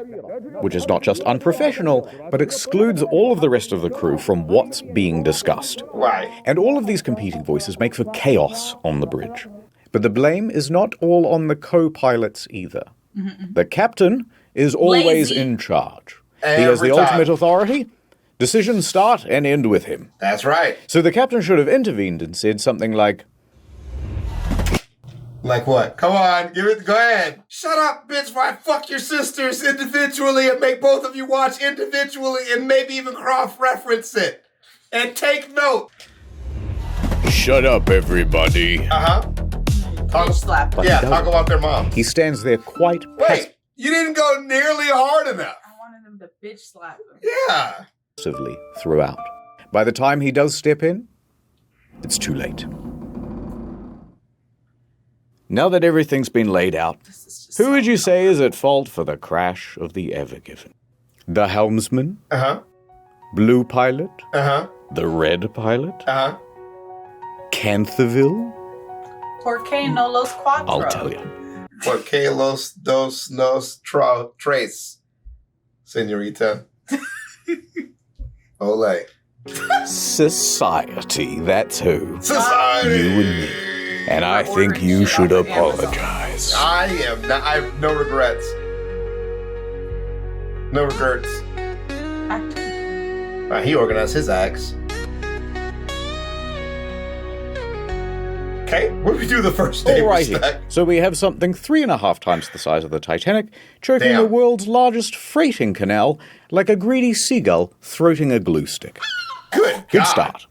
which is not just unprofessional, but excludes all of the rest of the crew from what's being discussed.
Right.
And all of these competing voices make for chaos on the bridge. But the blame is not all on the co-pilots either. The captain is always in charge. He has the ultimate authority. Decisions start and end with him.
That's right.
So the captain should have intervened and said something like,
Like what? Come on, go ahead. Shut up, bitch, before I fuck your sisters individually and make both of you watch individually and maybe even cross-reference it. And take note.
Shut up, everybody.
Bitch slap.
Yeah, talk about their mom.
He stands there quite...
Wait, you didn't go nearly hard enough.
I wanted him to bitch slap him.
Yeah.
...passively throughout. By the time he does step in, it's too late. Now that everything's been laid out, who would you say is at fault for the crash of the Ever Given? The helmsman? Blue pilot? The red pilot? Canthaville?
Por qué no los cuatro?
I'll tell you.
Por qué los dos nos tres, señorita? Ole.
Society, that's who.
Society!
You and me. And I think you should apologize.
I have no regrets. No regrets. He organized his acts. Okay, what did we do the first day?
Alrighty. So we have something 3.5 times the size of the Titanic, choking the world's largest freighting canal like a greedy seagull throating a glue stick. Good start.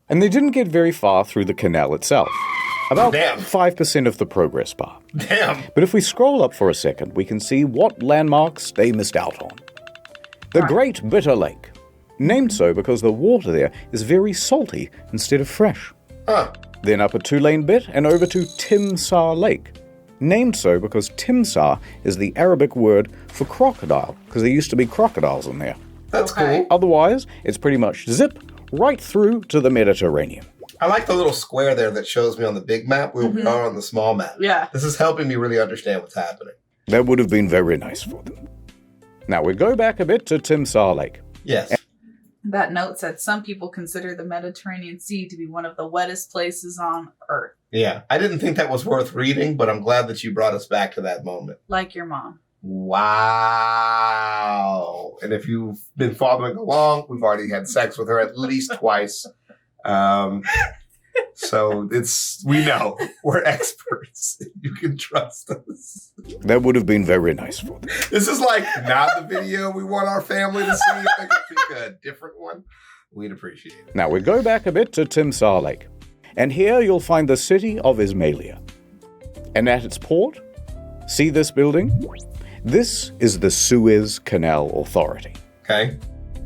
And they didn't get very far through the canal itself. About 5% of the progress bar.
Damn.
But if we scroll up for a second, we can see what landmarks they missed out on. The Great Bitter Lake. Named so because the water there is very salty instead of fresh. Then up a 2-lane bit and over to Timsah Lake. Named so because Timsah is the Arabic word for crocodile, because there used to be crocodiles in there.
That's cool.
Otherwise, it's pretty much zip right through to the Mediterranean.
I like the little square there that shows me on the big map where we are on the small map.
Yeah.
This is helping me really understand what's happening.
That would have been very nice for them. Now we go back a bit to Timsah Lake.
Yes.
That note said some people consider the Mediterranean Sea to be one of the wettest places on Earth.
Yeah. I didn't think that was worth reading, but I'm glad that you brought us back to that moment.
Like your mom.
Wow. And if you've been following along, we've already had sex with her at least twice. So we know we're experts. You can trust us.
That would have been very nice for them.
This is like not the video we want our family to see. If they could pick a different one, we'd appreciate it.
Now we go back a bit to Timsah Lake. And here you'll find the city of Ismailia. And at its port, see this building? This is the Suez Canal Authority.
Okay.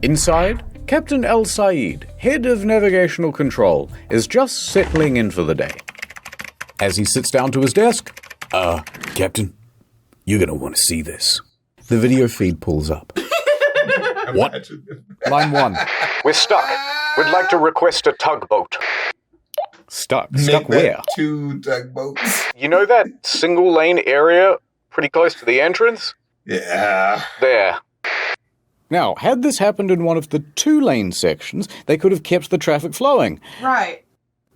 Inside, Captain El Said, head of navigational control, is just settling in for the day. As he sits down to his desk, Captain, you're gonna want to see this. The video feed pulls up. What? Line 1. We're stuck. We'd like to request a tugboat. Stuck? Stuck where?
2 tugboats.
You know that single lane area pretty close to the entrance?
Yeah.
There. Now, had this happened in one of the 2-lane sections, they could have kept the traffic flowing.
Right.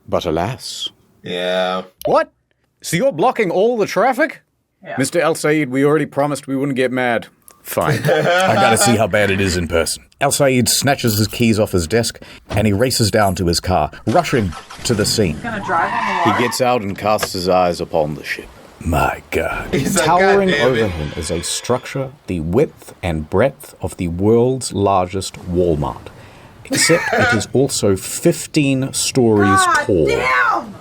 But alas.
Yeah.
What? So you're blocking all the traffic?
Yeah.
Mr. El Said, we already promised we wouldn't get mad. Fine. I gotta see how bad it is in person. El Said snatches his keys off his desk and he races down to his car, rushing to the scene.
Gonna drive on the water?
He gets out and casts his eyes upon the ship. My God.
He's like,
towering
"God damn
over
it."
him is a structure the width and breadth of the world's largest Walmart. Except it is also 15 stories tall.
Damn!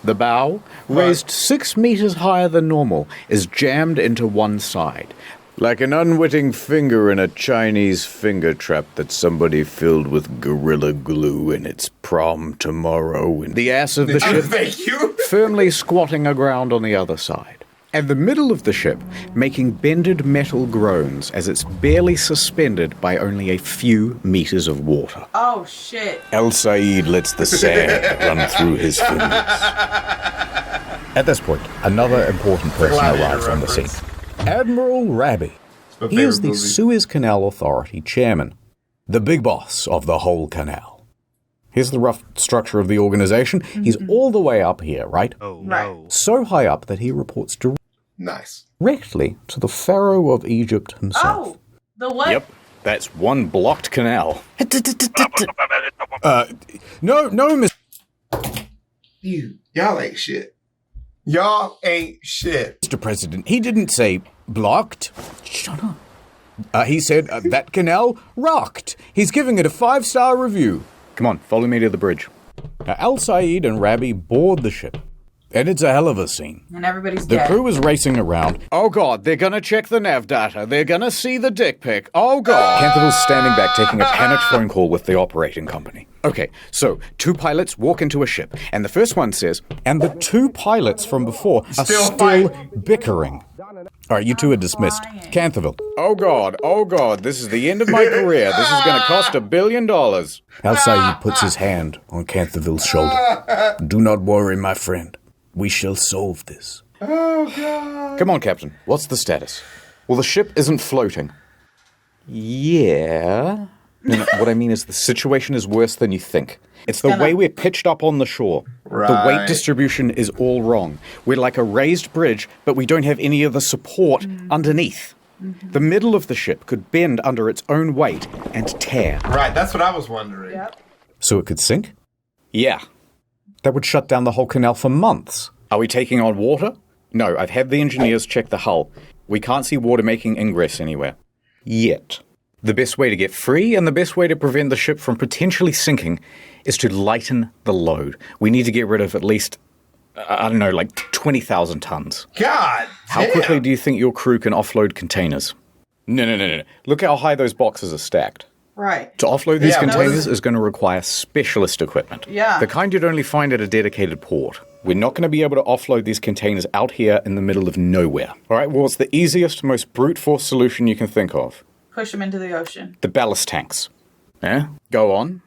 The bow, raised 6 meters higher than normal, is jammed into one side. Like an unwitting finger in a Chinese finger trap that somebody filled with Gorilla Glue in its prom tomorrow. And the ass of the ship
Thank you.
firmly squatting aground on the other side. And the middle of the ship making bended metal groans as it's barely suspended by only a few meters of water.
Oh, shit.
El Said lets the sand run through his fingers. At this point, another important person arrives on the scene. Admiral Rabi. He is the Suez Canal Authority chairman, the big boss of the whole canal. Here's the rough structure of the organization. He's all the way up here, right?
Oh, no.
So high up that he reports directly to the Pharaoh of Egypt himself.
Oh, the what?
Yep, that's one blocked canal. No, miss.
Y'all ain't shit. Y'all ain't shit.
Mr. President, he didn't say blocked. Shut up. He said that canal rocked. He's giving it a 5-star review. Come on, follow me to the bridge. Now, Al Saeed and Rabbi board the ship. And it's a hell of a scene.
And everybody's
The
dead.
crew is racing around. Oh God, they're gonna check the nav data. They're gonna see the dick pic. Oh God. Canterville's standing back taking a panicked phone call with the operating company. Okay, so 2 pilots walk into a ship, and the first one says, and the 2 pilots from before are still bickering. All right, you 2 are dismissed. Canterville. Oh God, this is the end of my career. This is gonna cost $1 billion. Al Saeed puts his hand on Canterville's shoulder. Do not worry, my friend. We shall solve this.
Oh, God.
Come on, Captain. What's the status? Well, the ship isn't floating. Yeah. No, what I mean is the situation is worse than you think. It's the way we're pitched up on the shore.
Right.
The weight distribution is all wrong. We're like a raised bridge, but we don't have any of the support underneath. The middle of the ship could bend under its own weight and tear.
Right, that's what I was wondering.
Yep.
So it could sink? Yeah. That would shut down the whole canal for months. Are we taking on water? No, I've had the engineers check the hull. We can't see water making ingress anywhere. Yet. The best way to get free and the best way to prevent the ship from potentially sinking is to lighten the load. We need to get rid of at least, I don't know, like 20,000 tons.
God!
How quickly do you think your crew can offload containers? No. Look how high those boxes are stacked.
Right.
To offload these containers is going to require specialist equipment.
Yeah.
The kind you'd only find at a dedicated port. We're not going to be able to offload these containers out here in the middle of nowhere. All right, well, it's the easiest, most brute force solution you can think of.
Push them into the ocean.
The ballast tanks. Yeah? Go on.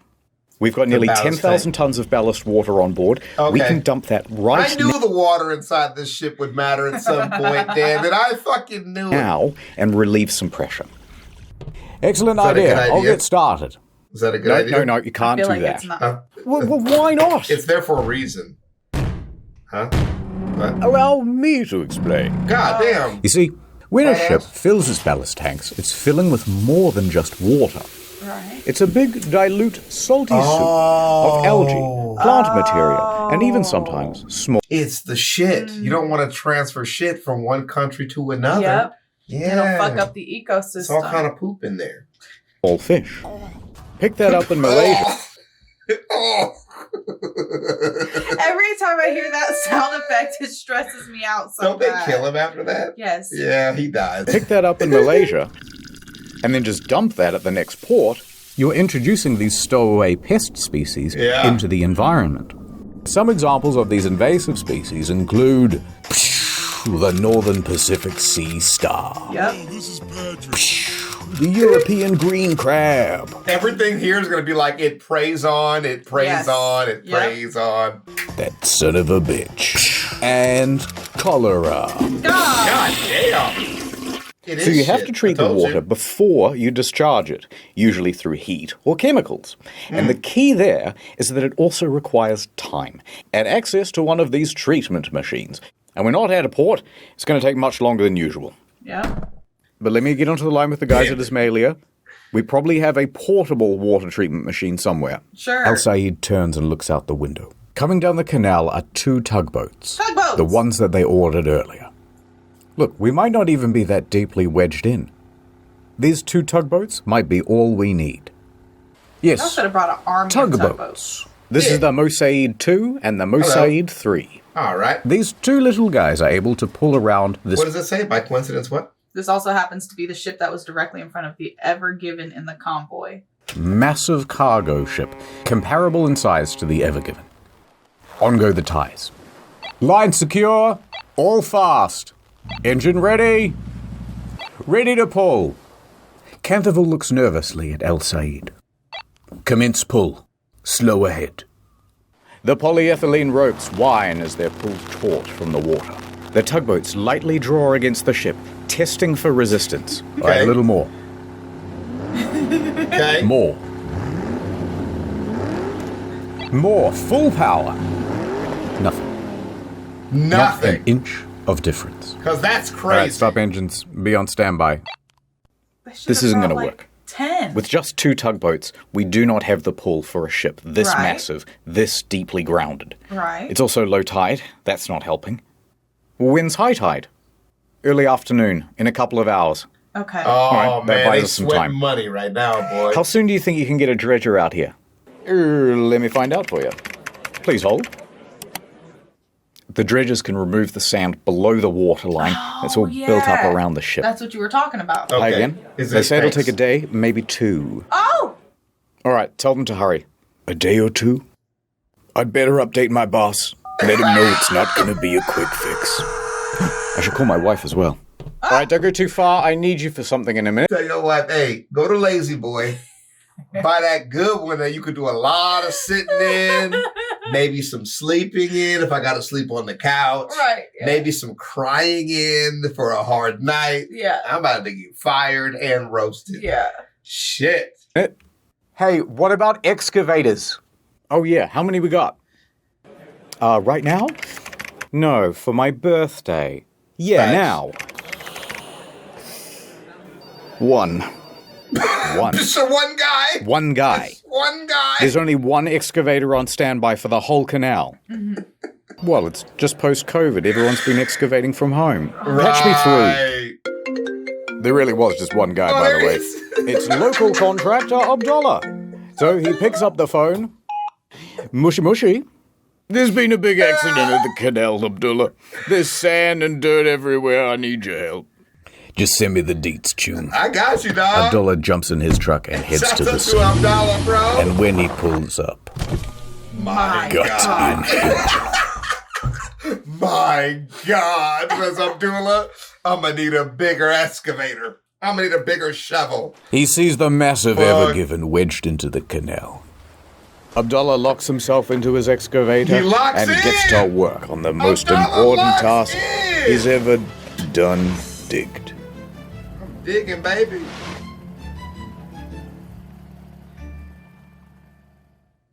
We've got nearly 10,000 tons of ballast water on board.
Okay.
We can dump that right
I knew the water inside this ship would matter at some point, damn it. I fucking knew
now and relieve some pressure. Excellent idea. I'll get started.
Is that a good idea?
No, you can't do that.
Well,
why not?
It's there for a reason. Huh? What?
Allow me to explain.
God damn.
You see, when a ship fills its ballast tanks, it's filling with more than just water.
Right.
It's a big, dilute, salty soup of algae, plant material, and even sometimes small.
It's the shit. You don't want to transfer shit from one country to another.
Yep.
Yeah.
It'll fuck up the ecosystem.
It's all kind of poop in there.
Small fish. Pick that up in Malaysia.
Every time I hear that sound effect, it stresses me out so
Don't they
bad.
kill him after that?
Yes.
Yeah, he dies.
Pick that up in Malaysia, and then just dump that at the next port. You're introducing these stowaway pest species into the environment. Some examples of these invasive species include the Northern Pacific Sea star.
Yep.
The European green crab.
Everything here is going to be like, it preys on, it preys on, it preys on.
That son of a bitch. And cholera.
God damn.
So you have to treat the water before you discharge it, usually through heat or chemicals. And the key there is that it also requires time and access to one of these treatment machines. And we're not at a port. It's going to take much longer than usual.
Yeah.
But let me get onto the line with the guys at Ismailia. We probably have a portable water treatment machine somewhere.
Sure.
Al Saeed turns and looks out the window. Coming down the canal are 2 tugboats.
Tugboats!
The ones that they ordered earlier. Look, we might not even be that deeply wedged in. These 2 tugboats might be all we need. Yes.
I should have brought an army of tugboats.
This is the Mosaid 2 and the Mosaid 3.
All right.
These 2 little guys are able to pull around this.
What does it say? By coincidence, what?
This also happens to be the ship that was directly in front of the Ever Given in the convoy.
Massive cargo ship, comparable in size to the Ever Given. On go the ties. Line secure, all fast. Engine ready. Ready to pull. Canterville looks nervously at El Said. Commence pull. Slow ahead. The polyethylene ropes whine as they're pulled taut from the water. The tugboats lightly draw against the ship, testing for resistance.
Okay.
All right, a little more.
Okay.
More. More. Full power. Nothing. Not an inch of difference.
Because that's crazy.
All right, stop engines. Be on standby. This isn't going to work.
10.
With just 2 tugboats, we do not have the pull for a ship this
Right.
massive, this deeply grounded.
Right.
It's also low tide. That's not helping. When's high tide? Early afternoon, in a couple of hours.
Okay.
Oh,
right, that
man,
buys
they
us some
sweating
time.
money right now, boy.
How soon do you think you can get a dredger out here? Let me find out for you. Please hold. The dredgers can remove the sand below the waterline. It's all built up around the ship.
That's what you were talking about.
Okay.
Hi again. They say it'll take a day, maybe 2.
Oh!
All right, tell them to hurry.
A day or 2? I'd better update my boss. Let him know it's not going to be a quick fix.
I should call my wife as well. All right, don't go too far. I need you for something in a minute.
Tell your wife, hey, go to Lazy Boy. Buy that good one that you could do a lot of sitting in, maybe some sleeping in if I got to sleep on the couch.
Right. Yeah.
Maybe some crying in for a hard night.
Yeah.
I'm about to get fired and roasted.
Yeah.
Shit.
Hey, what about excavators? Oh, yeah. How many we got? Right now? No, for my birthday. Yeah, now. 1.
So one guy?
One guy.
One guy?
There's only one excavator on standby for the whole canal.
Mm-hmm.
Well, it's just post-COVID. Everyone's been excavating from home. Patch me through. There really was just one guy, by the way. It's local contractor Abdullah. So he picks up the phone. Mushy mushy. There's been a big accident at the canal, Abdullah. There's sand and dirt everywhere. I need your help.
Just send me the deets, Chum.
I got you, dog.
Abdullah jumps in his truck and heads to the scene.
Abdullah, bro.
And when he pulls up,
my
gut in
My God, says Abdullah, I'm gonna need a bigger excavator. I'm gonna need a bigger shovel.
he sees the massive Evergiven wedged into the canal.
Abdullah locks himself into his excavator
He locks
and gets
in.
to work on the most
Abdullah
important
locks
task
in.
he's ever done digged.
Digging, baby.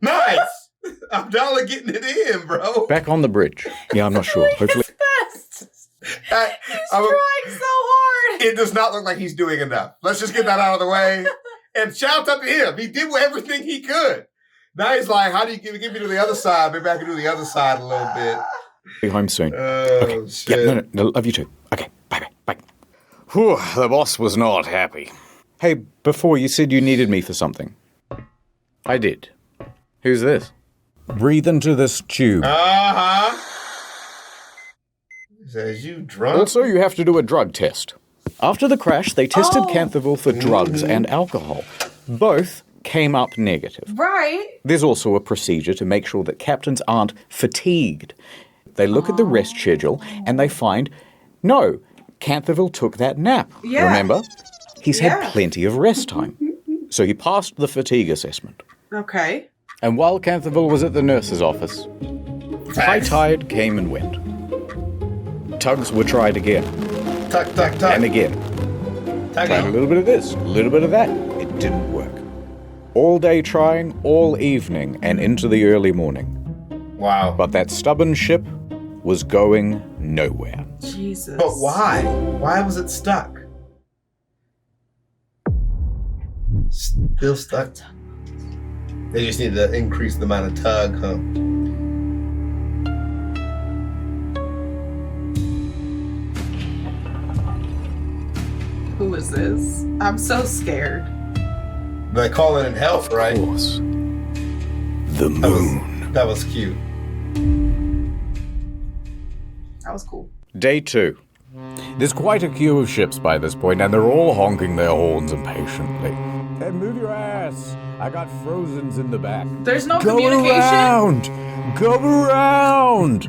Nice. Abdullah getting it in, bro.
Back on the bridge. Yeah, I'm not sure. Hopefully.
He's trying so hard.
It does not look like he's doing enough. Let's just get that out of the way. And shout out to him. He did everything he could. Now he's like, how do you get me to the other side? Maybe I can do the other side a little bit.
Be home soon.
Oh, shit.
Yeah, no, love you too. Okay, bye. Whew, the boss was not happy. Hey, before you said you needed me for something. I did. Who's this?
Breathe into this tube.
Uh-huh. Says you drunk.
Also, you have to do a drug test. After the crash, they tested Canthaville for drugs and alcohol. Both came up negative.
Right.
There's also a procedure to make sure that captains aren't fatigued. They look at the rest schedule and they find, no, Canthaville took that nap.
Yeah.
Remember? He's had plenty of rest time. So he passed the fatigue assessment.
Okay.
And while Canthaville was at the nurse's office, high tide came and went. Tugs were tried again.
Tug.
And again. Tried a little bit of this, a little bit of that. It didn't work. All day trying, all evening, and into the early morning.
Wow.
But that stubborn ship was going nowhere.
Jesus.
But why? Why was it stuck? Still stuck. They just need to increase the amount of tug, huh?
Who is this? I'm so scared.
They call it in health, right?
Of course. The moon.
That was cute.
That was cool.
Day 2.
There's quite a queue of ships by this point, and they're all honking their horns impatiently. Hey, move your ass! I got Frozens in the back.
There's no
Go
communication?
around! Go around!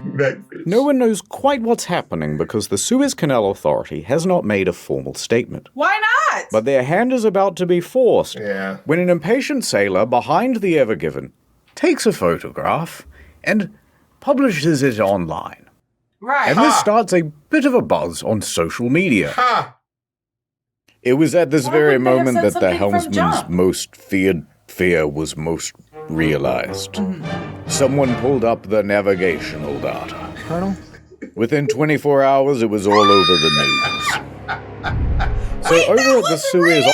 No one knows quite what's happening because the Suez Canal Authority has not made a formal statement.
Why not?
But their hand is about to be forced
when
an impatient sailor behind the Evergiven takes a photograph and publishes it online.
Right.
And this starts a bit of a buzz on social media. It was at this
Why
very
would they have
moment
said
that the
something from
helmsman's
jump?
most feared fear was most realized. Someone pulled up the navigational data.
Colonel?
Within 24 hours, it was all over the news. So over at the Suez...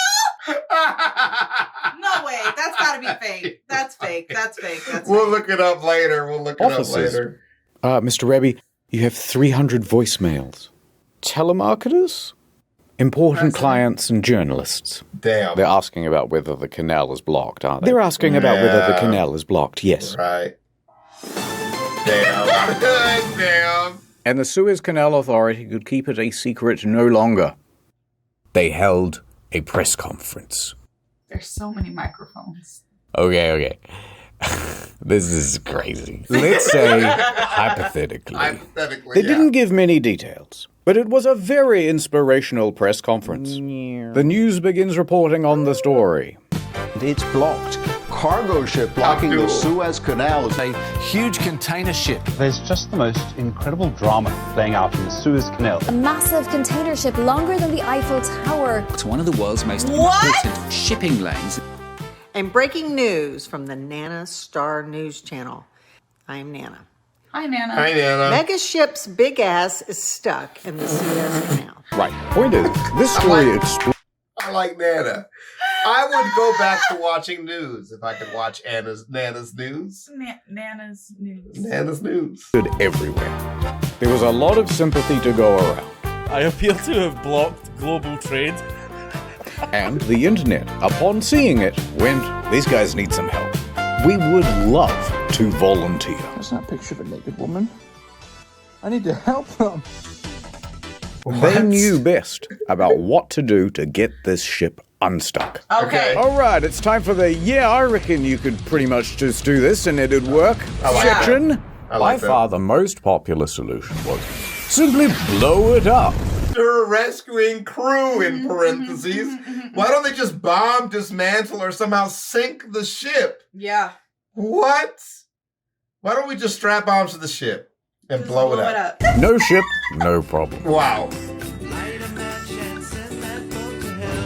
No way. That's gotta be fake. That's fake. That's fake. That's
We'll
fake.
look it up later.
Officers. Mr. Rebbe, You have 300 voicemails. Telemarketers? Important clients and journalists.
Damn.
They're asking about whether the canal is blocked, aren't they? They're asking about whether the canal is blocked, yes.
Right. Damn. Damn.
And the Suez Canal Authority could keep it a secret no longer. They held a press conference.
There's so many microphones.
Okay. This is crazy. Let's say, hypothetically, they didn't give many details, but it was a very inspirational press conference. The news begins reporting on the story.
It's blocked. Cargo ship blocking the Suez Canal. It's a huge container ship.
There's just the most incredible drama playing out in the Suez Canal.
A massive container ship longer than the Eiffel Tower.
It's one of the world's most important shipping lanes.
And breaking news from the Nana Star News Channel. I'm Nana.
Hi, Nana.
Hi, Nana.
Mega ship's big ass is stuck in the Suez Canal.
Right. Point is, this story explains.
I like Nana. I would go back to watching news if I could watch Nana's news.
Nana's news.
Nana's news.
Everywhere. There was a lot of sympathy to go around.
I appear to have blocked global trade.
And the internet, upon seeing it, went, these guys need some help. We would love to volunteer.
That's not a picture of a naked woman. I need to help them.
They knew best about what to do to get this ship unstuck.
Okay.
All right, it's time for the, I reckon you could pretty much just do this and it'd work section. By far the most popular solution was simply blow it up.
They're rescuing crew in parentheses. Why don't they just bomb, dismantle, or somehow sink the ship?
Yeah.
What? Why don't we just strap bombs to the ship and blow it up?
No ship, no problem.
Wow.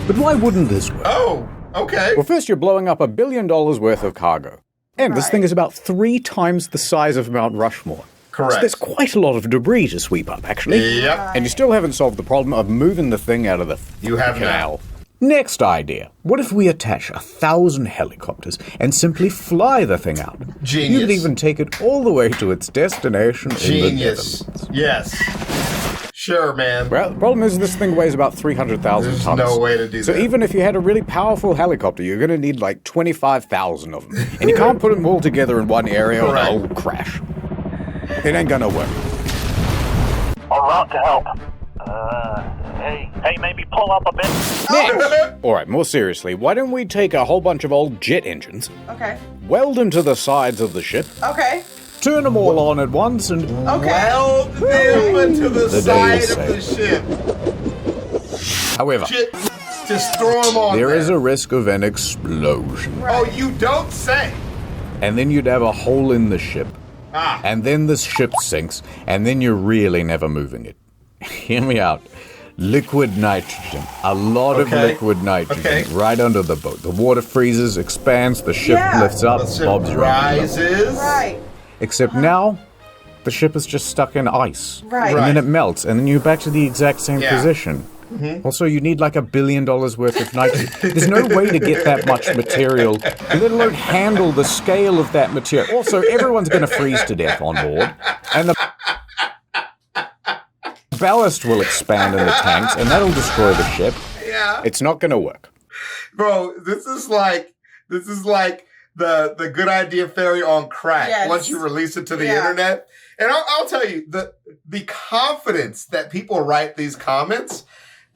But why wouldn't this work?
Oh, okay.
Well, first you're blowing up $1 billion worth of cargo. And this thing is about 3 times the size of Mount Rushmore.
Correct.
So there's quite a lot of debris to sweep up, actually.
Yep.
And you still haven't solved the problem of moving the thing out of the canal. Next idea. What if we attach 1,000 helicopters and simply fly the thing out?
Genius.
You could even take it all the way to its destination in the Netherlands.
Yes. Sure, man.
Well, the problem is this thing weighs about 300,000 tons.
There's no way to do that.
So even if you had a really powerful helicopter, you're going to need like 25,000 of them. And you can't put them all together in one area or they'll all crash. It ain't gonna work.
En route to help. Hey, maybe pull up a bit.
Next. Alright, more seriously, why don't we take a whole bunch of old jet engines,
Okay.
weld them to the sides of the ship,
Okay.
turn them all on at once, and
weld them into the side of the ship.
However,
just throw them on
there is a risk of an explosion.
Oh, you don't say.
And then you'd have a hole in the ship. And then the ship sinks, and then you're really never moving it. Hear me out. Liquid nitrogen. A lot of liquid nitrogen right under the boat. The water freezes, expands, the ship lifts up, bobs
rises.
Right.
Except now, the ship is just stuck in ice.
Right.
And then it melts, and then you're back to the exact same position.
Mm-hmm.
Also, you need like $1 billion worth of nitrogen. There's no way to get that much material, let alone handle the scale of that material. Also, everyone's going to freeze to death on board, and the ballast will expand in the tanks, and that'll destroy the ship.
Yeah.
It's not going to work.
Bro, this is like the good idea fairy on crack once you release it to the internet. And I'll tell you, the confidence that people write these comments,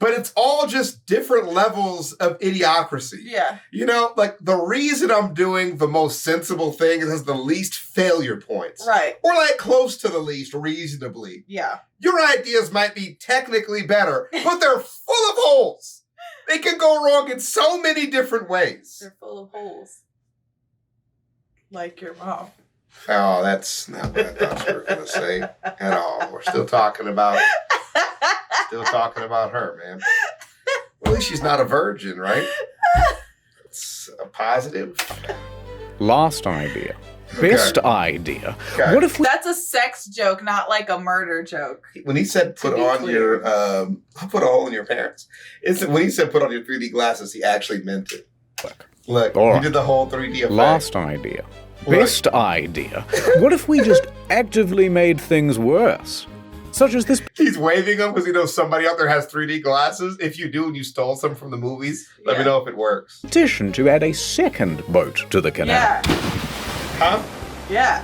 but it's all just different levels of idiocracy.
Yeah.
You know, like the reason I'm doing the most sensible thing is has the least failure points.
Right.
Or like close to the least reasonably.
Yeah.
Your ideas might be technically better, but they're full of holes. They can go wrong in so many different ways.
They're full of holes. Like your mom.
Oh, that's not what I thought you were going to say at all. We're still talking about her, man. At least she's not a virgin, right? It's a positive.
Last idea. Best idea.
Okay.
What if we...
That's a sex joke, not like a murder joke.
When he said put on your, put a hole in your parents, when he said put on your 3D glasses, he actually meant it. Look, he did the whole 3D effect.
Last idea. Best idea. What if we just actively made things worse? such as this.
He's waving them because he knows somebody out there has 3D glasses. If you do and you stole some from the movies, let me know if it works.
Petition to add a second boat to the canal.
Yeah.
Huh?
Yeah.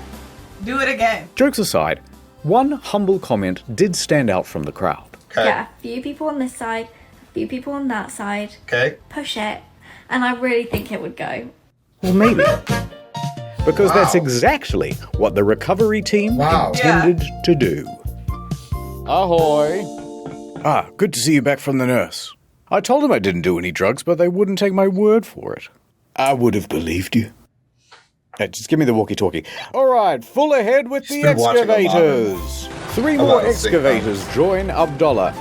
Do it again.
Jokes aside, one humble comment did stand out from the crowd.
Okay.
Yeah, a few people on this side, a few people on that side.
Okay.
Push it, and I really think it would go.
Well, maybe. Because that's exactly what the recovery team intended to do. Ahoy! Ah, good to see you back from the nurse. I told them I didn't do any drugs, but they wouldn't take my word for it. I would have believed you. Just give me the walkie-talkie. All right, full ahead with the excavators. 3 more excavators join Abdullah,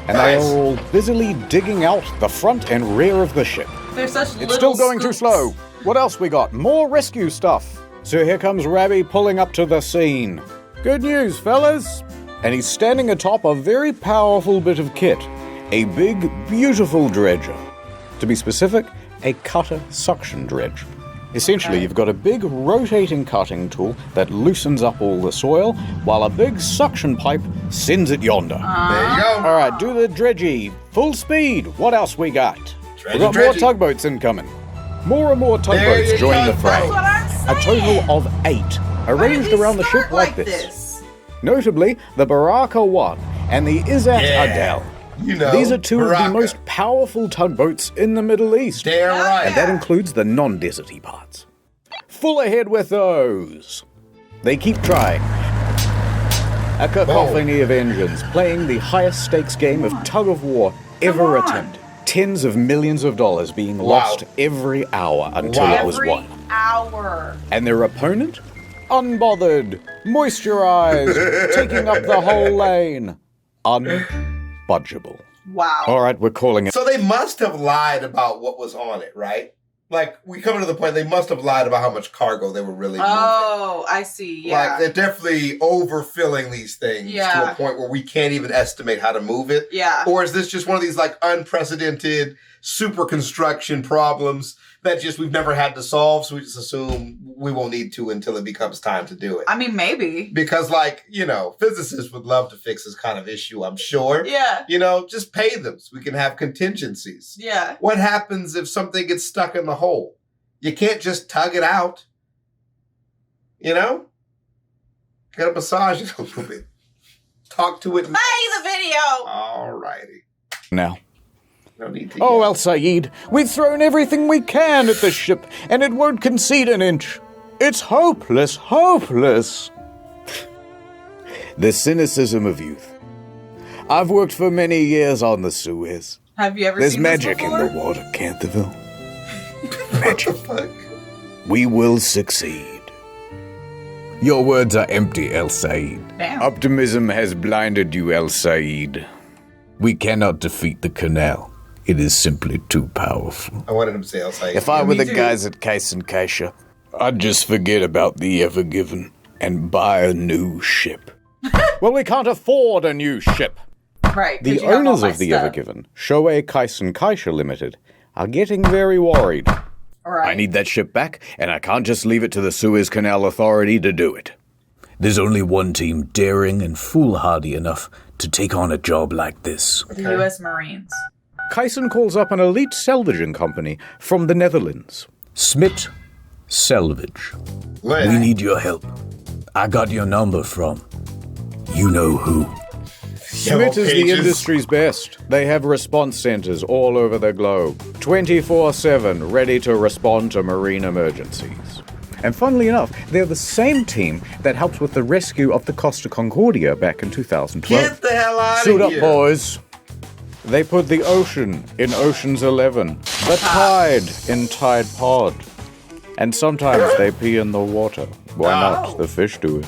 and they are all busily digging out the front and rear of the ship.
They're such
It's still going too slow. What else we got? More rescue stuff. So here comes Rabbi pulling up to the scene. Good news, fellas. And he's standing atop a very powerful bit of kit. A big, beautiful dredger. To be specific, a cutter suction dredge. Essentially, you've got a big rotating cutting tool that loosens up all the soil, while a big suction pipe sends it yonder.
There you go.
All right, do the dredgy. Full speed. What else we got? We got more tugboats incoming. More and more tugboats join the fray. A total of 8, arranged around the ship like this. Notably, the Baraka 1 and the Izzat Adel.
You know,
these are 2 of the
Baraka.
most powerful tugboats in the Middle East.
Damn right.
And that includes the non-deserty parts. Full ahead with those. They keep trying. A cacophony of engines playing the highest stakes game of tug-of-war ever attempted. Tens of millions of dollars being lost every hour until it was won.
Hour.
And their opponent? Unbothered, moisturized, taking up the whole lane. Unbudgeable.
Wow.
All right, we're calling it.
So they must have lied about what was on it, right? Like, we come to the point, they must have lied about how much cargo they were really moving.
Oh, I see. Yeah.
Like, they're definitely overfilling these things to a point where we can't even estimate how to move it.
Yeah.
Or is this just one of these, like, unprecedented super construction problems that just we've never had to solve, so we just assume we won't need to until it becomes time to do it?
I mean, maybe.
Because, like, you know, physicists would love to fix this kind of issue, I'm sure.
Yeah.
You know, just pay them so we can have contingencies.
Yeah.
What happens if something gets stuck in the hole? You can't just tug it out. You know? Gotta massage it a little bit. Talk to it.
Play the video!
Alrighty.
Now.
No need to.
Oh, El Said, we've thrown everything we can at the ship, and it won't concede an inch. It's hopeless, hopeless. The cynicism of youth. I've worked for many years on the Suez.
Have you ever
There's
seen
magic
this
in
before?
the water, Canterville. Magic. We will succeed. Your words are empty, El Said.
Damn.
Optimism has blinded you, El Said. We cannot defeat the canal. It is simply too powerful.
I wanted him to say outside.
If I were the guys at Case and Kaisha, I'd just forget about the Ever Given and buy a new ship. Well, we can't afford a new ship.
Right.
The owners of the Ever Given, Shoei Case and Kaisha Limited, are getting very worried.
Right.
I need that ship back, and I can't just leave it to the Suez Canal Authority to do it. There's only one team daring and foolhardy enough to take on a job like this.
The U.S. Marines.
Kyson calls up an elite salvaging company from the Netherlands. Smit Salvage. We need your help. I got your number from you know who. Smit is the industry's best. They have response centers all over the globe, 24/7, ready to respond to marine emergencies. And funnily enough, they're the same team that helped with the rescue of the Costa Concordia back in 2012.
Get the hell out
Suit
of
up,
here.
boys. They put the ocean in Ocean's 11, the tide in Tide Pod. And sometimes they pee in the water. Why not? The fish do it.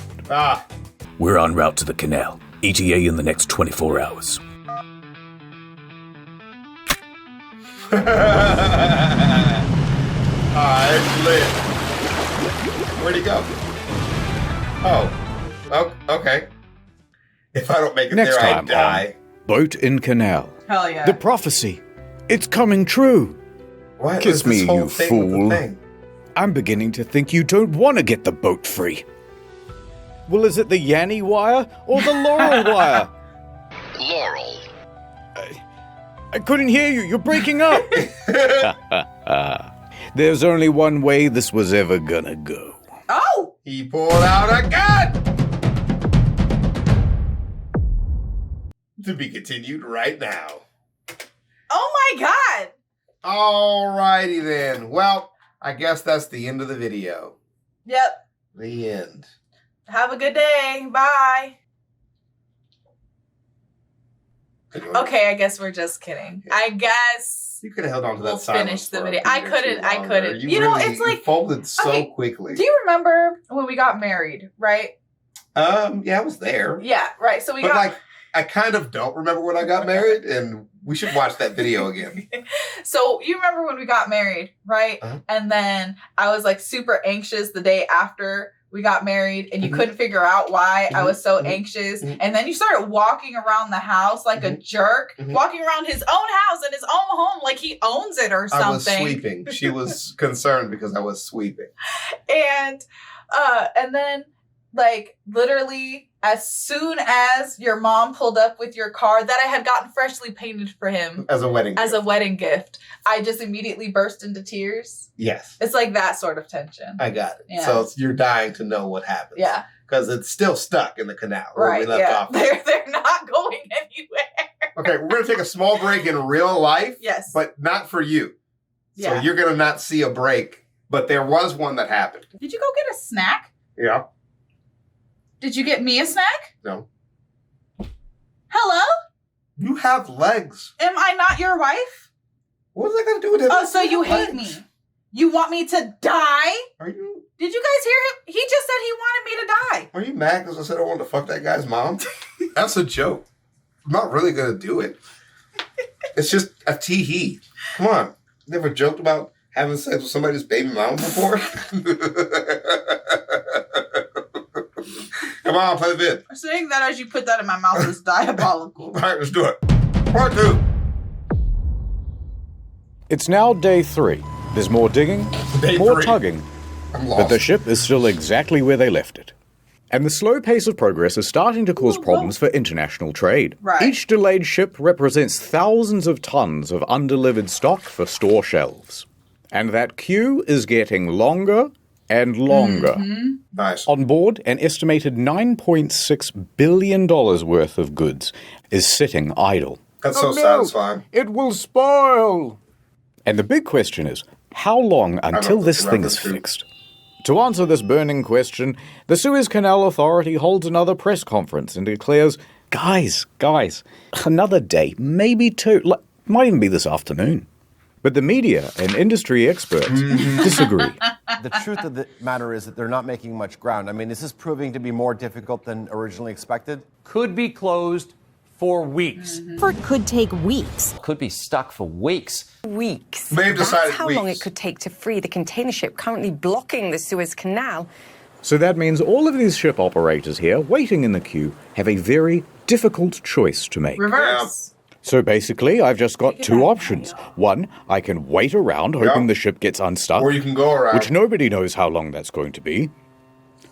We're en route to the canal. ETA in the next 24 hours.
It's lit. Where'd he go? Oh, okay. If I don't make it
Next
there, I
time
die.
on Boat in Canal.
Hell yeah.
The prophecy. It's coming true.
What
Kiss
is
me,
this whole
you
thing with the
fool.
thing?
I'm beginning to think you don't want to get the boat free. Well, is it the Yanny wire or the Laurel wire?
Laurel.
I couldn't hear you. You're breaking up. There's only one way this was ever gonna go.
Oh!
He pulled out a gun! To be continued right now.
Oh my god!
Alrighty then. Well, I guess that's the end of the video.
Yep.
The end.
Have a good day. Bye. Okay, I guess we're just kidding. I guess
you could have held on to that
we'll
silence
finish the
for a
video.
few
I
minutes
couldn't.
longer.
You know, it's like
folded so quickly.
Do you remember when we got married, right?
Yeah, I was there.
Yeah, right. So
I kind of don't remember when I got married, and we should watch that video again.
So you remember when we got married, right? And then I was like super anxious the day after we got married, and you couldn't figure out why I was so anxious. And then you started walking around the house like a jerk, walking around his own house and his own home like he owns it or something.
I was sweeping. She was concerned because I was sweeping.
And then like literally as soon as your mom pulled up with your car that I had gotten freshly painted for him
as a wedding gift,
I just immediately burst into tears.
Yes.
It's like that sort of tension.
I got it.
Yeah.
So you're dying to know what happens.
Yeah.
Because it's still stuck in the canal where
Right.
we left off.
They're not going anywhere.
Okay, we're going to take a small break in real life.
Yes.
But not for you. So
Yeah.
you're going to not see a break. But there was one that happened.
Did you go get a snack?
Yeah.
Did you get me a snack?
No.
Hello?
You have legs.
Am I not your wife?
What is that going to do with it?
Oh, so you hate me. You want me to die?
Are you?
Did you guys hear him? He just said he wanted me to die.
Are you mad because I said I wanted to fuck that guy's mom? That's a joke. I'm not really going to do it. It's just a tee-hee. Come on. Never joked about having sex with somebody's baby mama before? Come on, play the vid.
Saying that as you put that in my mouth is diabolical.
All right, let's do it. Part 2.
It's now day 3. There's more digging, more
3.
tugging,
I'm
but
lost.
the ship is still exactly where they left it. And the slow pace of progress is starting to cause problems for international trade.
Right.
Each delayed ship represents thousands of tons of undelivered stock for store shelves. And that queue is getting longer and longer.
Nice.
On board, an estimated $9.6 billion worth of goods is sitting idle.
That's so satisfying.
It will spoil. And the big question is, how long until this thing is fixed? To answer this burning question, the Suez Canal Authority holds another press conference and declares, guys, another day, maybe 2, might even be this afternoon. But the media and industry experts disagree.
The truth of the matter is that they're not making much ground. I mean, this is proving to be more difficult than originally expected.
Could be closed for weeks.
It could take weeks.
Could be stuck for weeks.
Weeks.
They've decided
That's how long it could take to free the container ship currently blocking the Suez Canal.
So that means all of these ship operators here, waiting in the queue, have a very difficult choice to make.
Reverse.
So basically, I've just got 2 options. One, I can wait around hoping the ship gets unstuck.
Or you can go around.
Which nobody knows how long that's going to be.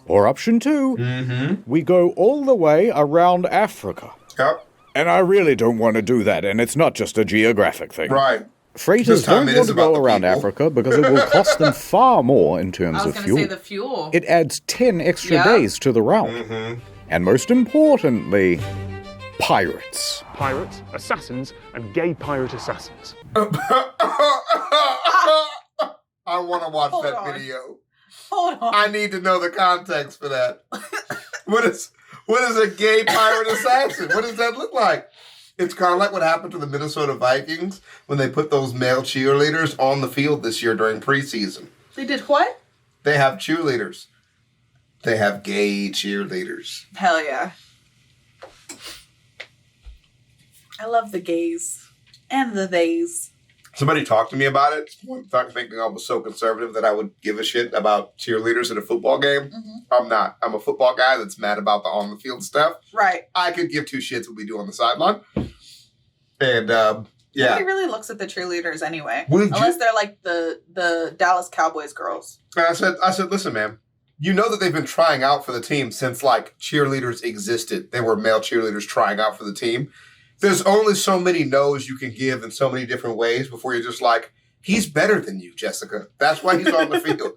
Or option 2, we go all the way around Africa.
Yep.
And I really don't want to do that, and it's not just a geographic thing.
Right.
Freighters don't want to go around Africa because it will cost them far more in terms of fuel.
I was going to say the fuel.
It adds 10 extra days to the route. And most importantly, pirates.
Pirates, assassins, and gay pirate assassins.
I want to watch that video.
Hold on.
I need to know the context for that. What is a gay pirate assassin? What does that look like? It's kind of like what happened to the Minnesota Vikings when they put those male cheerleaders on the field this year during preseason.
They did what?
They have cheerleaders. They have gay cheerleaders.
Hell yeah. I love the gays. And the theys.
Somebody talked to me about it, thinking I was so conservative that I would give a shit about cheerleaders at a football game. I'm not. I'm a football guy that's mad about the on-the-field stuff.
Right.
I could give 2 shits what we do on the sideline. And, yeah.
Nobody really looks at the cheerleaders anyway.
Would
unless they're like the Dallas Cowboys girls.
And I said, listen, man, You know that they've been trying out for the team since, like, cheerleaders existed. They were male cheerleaders trying out for the team. There's only so many no's you can give in so many different ways before you're just like, he's better than you, Jessica. That's why he's on the field.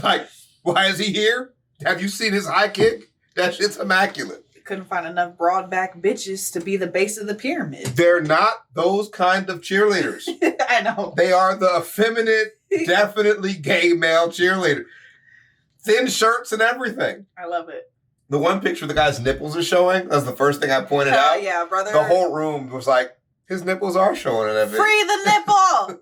Like, why is he here? Have you seen his high kick? That shit's immaculate.
Couldn't find enough broad back bitches to be the base of the pyramid.
They're not those kind of cheerleaders.
I know.
They are the effeminate, definitely gay male cheerleader. Thin shirts and everything.
I love it.
The one picture the guy's nipples are showing, that's the first thing I pointed out.
Yeah, brother.
The whole room was like, his nipples are showing and everything.
Free the nipple!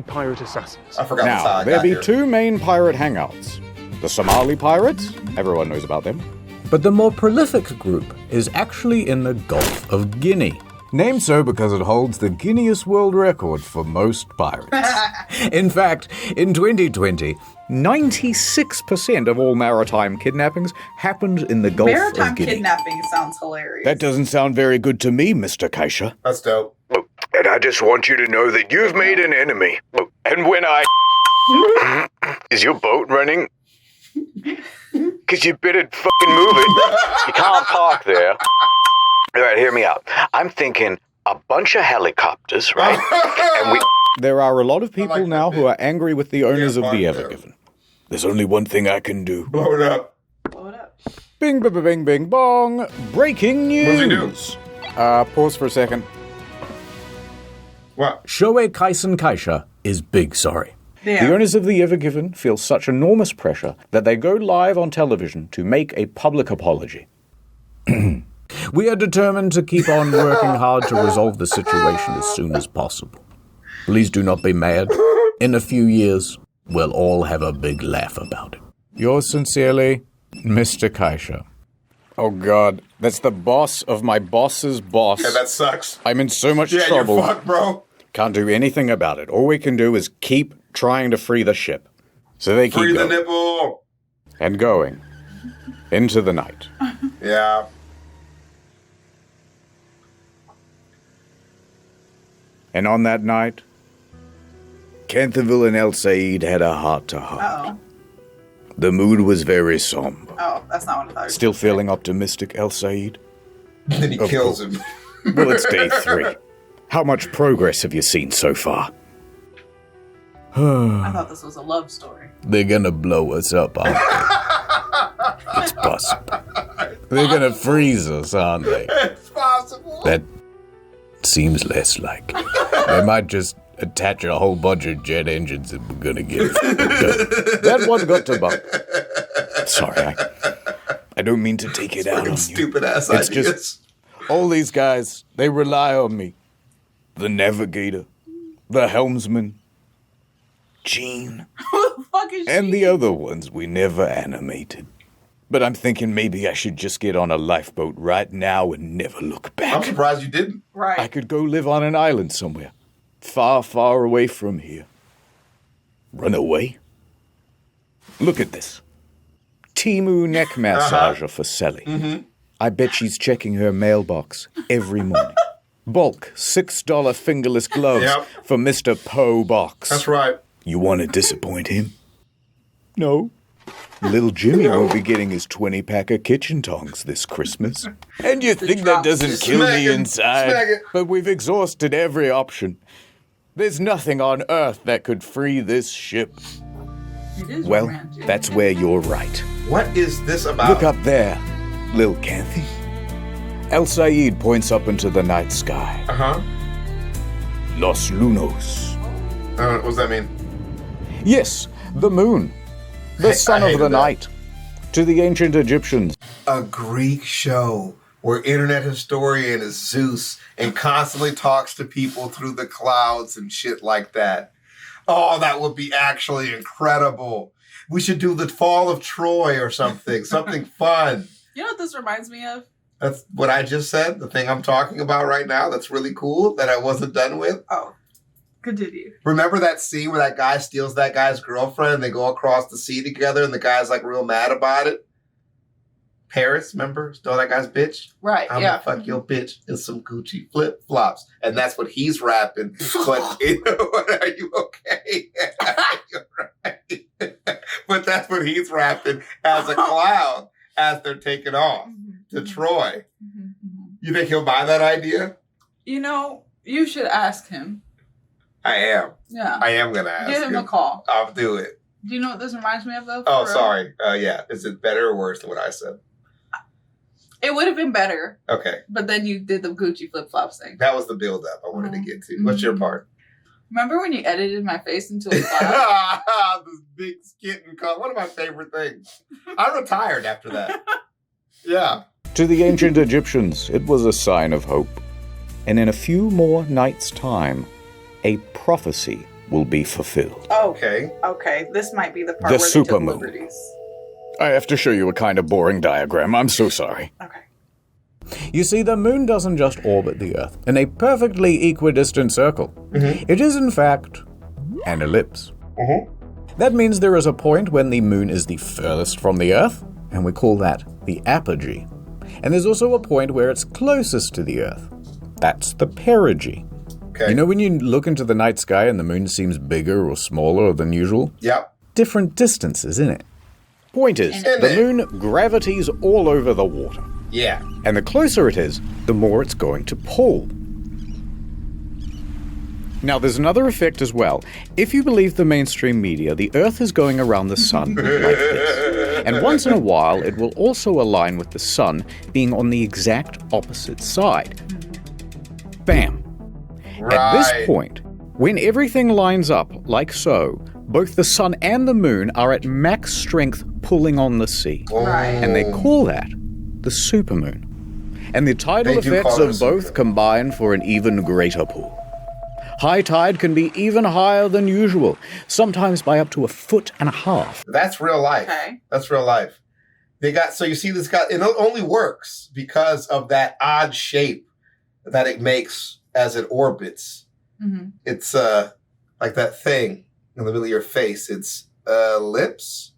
Pirate assassins.
I forgot that's how
Now,
I
there
got
be
here.
two main pirate hangouts. The Somali pirates, everyone knows about them.
But the more prolific group is actually in the Gulf of Guinea.
Named so because it holds the Guinness World Record for most pirates.
In fact, in 2020,
96% of all maritime kidnappings happened in the Gulf
Maritime
of Guinea.
kidnapping sounds hilarious.
That doesn't sound very good to me, Mr. Kaisha.
That's dope.
And I just want you to know that you've made an enemy. And when I... Is your boat running? Because you better fucking move it. You can't park there. All right, hear me out. I'm thinking a bunch of helicopters, right? And we...
There are a lot of people now who are angry with the owners of the Ever Given. There's only one thing I can do.
Blow it up.
Blow it up.
Bing, bing, bing, bing, bong. Breaking news.
What does he do?
Pause for a second.
What?
Shoei Kaisen Kaisha is big sorry.
Yeah.
The owners of the Ever Given feel such enormous pressure that they go live on television to make a public apology.
We are determined to keep on working hard to resolve the situation as soon as possible. Please do not be mad. In a few years, we'll all have a big laugh about it.
Yours sincerely, Mr. Kaisha. Oh God, that's the boss of my boss's boss.
Yeah, that sucks.
I'm in so much
Yeah,
trouble.
you're fucked, bro.
Can't do anything about it. All we can do is keep trying to free the ship. So they keep
Free the
going.
nipple.
And going. Into the night.
Yeah.
And on that night, Canterville and El Said had a heart-to-heart.
Uh-oh.
The mood was very somber.
Oh, that's not what I thought.
Still feeling optimistic, El Said?
Then he kills him.
Well, it's day 3. How much progress have you seen so far?
I thought this was a love story.
They're gonna blow us up, aren't they? It's possible. They're gonna freeze us, aren't they?
It's possible.
That seems less like it. They might just attach a whole bunch of jet engines and we're gonna get it.
That one got to bump. Sorry, I don't mean to take it out on you.
Stupid ass
It's
ideas.
just all these guys, they rely on me. The navigator, the helmsman, Gene,
Who the fuck is
and
she?
the other ones we never animated. But I'm thinking maybe I should just get on a lifeboat right now and never look back.
I'm surprised you didn't.
Right.
I could go live on an island somewhere, far, far away from here. Run away? Look at this. Timu neck massager for Sally.
Mm-hmm.
I bet she's checking her mailbox every morning. Bulk $6 fingerless gloves
Yep.
for Mr. Poe Box.
That's right.
You want to disappoint him? No. Little Jimmy won't be getting his 20-pack of kitchen tongs this Christmas. And you think that doesn't kill
Smack
me
it.
inside?
Smack it.
But we've exhausted every option. There's nothing on Earth that could free this ship.
It is
Well,
romantic.
that's where you're right.
What is this about?
Look up there, Lil Canthy. El Said points up into the night sky.
Uh-huh.
Los Lunos.
What does that mean?
Yes, the moon. The son of the night. To the ancient Egyptians.
A Greek show where internet historian is Zeus and constantly talks to people through the clouds and shit like that. Oh, that would be actually incredible. We should do the fall of Troy or something. Something fun.
You know what this reminds me of?
That's what I just said. The thing I'm talking about right now that's really cool that I wasn't done with.
Oh, continue.
Remember that scene where that guy steals that guy's girlfriend and they go across the sea together and the guy's like real mad about it? Paris, remember? Stole that guy's bitch?
Right,
I'm
yeah.
gonna fuck your bitch in some Gucci flip-flops. And that's what he's rapping. But, are you okay? You're right. But But that's what he's rapping as a clown as they're taking off to Troy. You think he'll buy that idea?
You know, you should ask him.
I am.
Yeah.
I am going to ask him.
Give him a call.
I'll do it.
Do you know what this reminds me of, though?
Oh, sorry. Yeah. Is it better or worse than what I said?
It would have been better.
Okay.
But then you did the Gucci flip-flops thing.
That was the build-up I wanted to get to. What's your part?
Remember when you edited my face into a cloud?
This big skit and cut. One of my favorite things. I retired after that. Yeah.
To the ancient Egyptians, it was a sign of hope. And in a few more nights' time, a prophecy will be fulfilled.
Oh, okay. This might be the part
The
where they took
supermoon.
liberties.
I have to show you a kind of boring diagram. I'm so sorry.
Okay.
You see, the moon doesn't just orbit the Earth in a perfectly equidistant circle. It is, in fact, an ellipse. That means there is a point when the moon is the furthest from the Earth, and we call that the apogee. And there's also a point where it's closest to the Earth. That's the perigee. You know when you look into the night sky and the moon seems bigger or smaller than usual?
Yep.
Different distances, isn't it? Point is, the moon gravities all over the water.
Yeah.
And the closer it is, the more it's going to pull. Now, there's another effect as well. If you believe the mainstream media, the Earth is going around the sun like this. And once in a while, it will also align with the sun being on the exact opposite side. Bam. At this point, when everything lines up like so, both the sun and the moon are at max strength pulling on the sea. And they call that the supermoon. And the tidal effects of both combine for an even greater pull. High tide can be even higher than usual, sometimes by up to 1.5 feet.
That's real life. That's real life. So you see this guy, it only works because of that odd shape that it makes as it orbits. It's like that thing in the middle of your face. It's lips.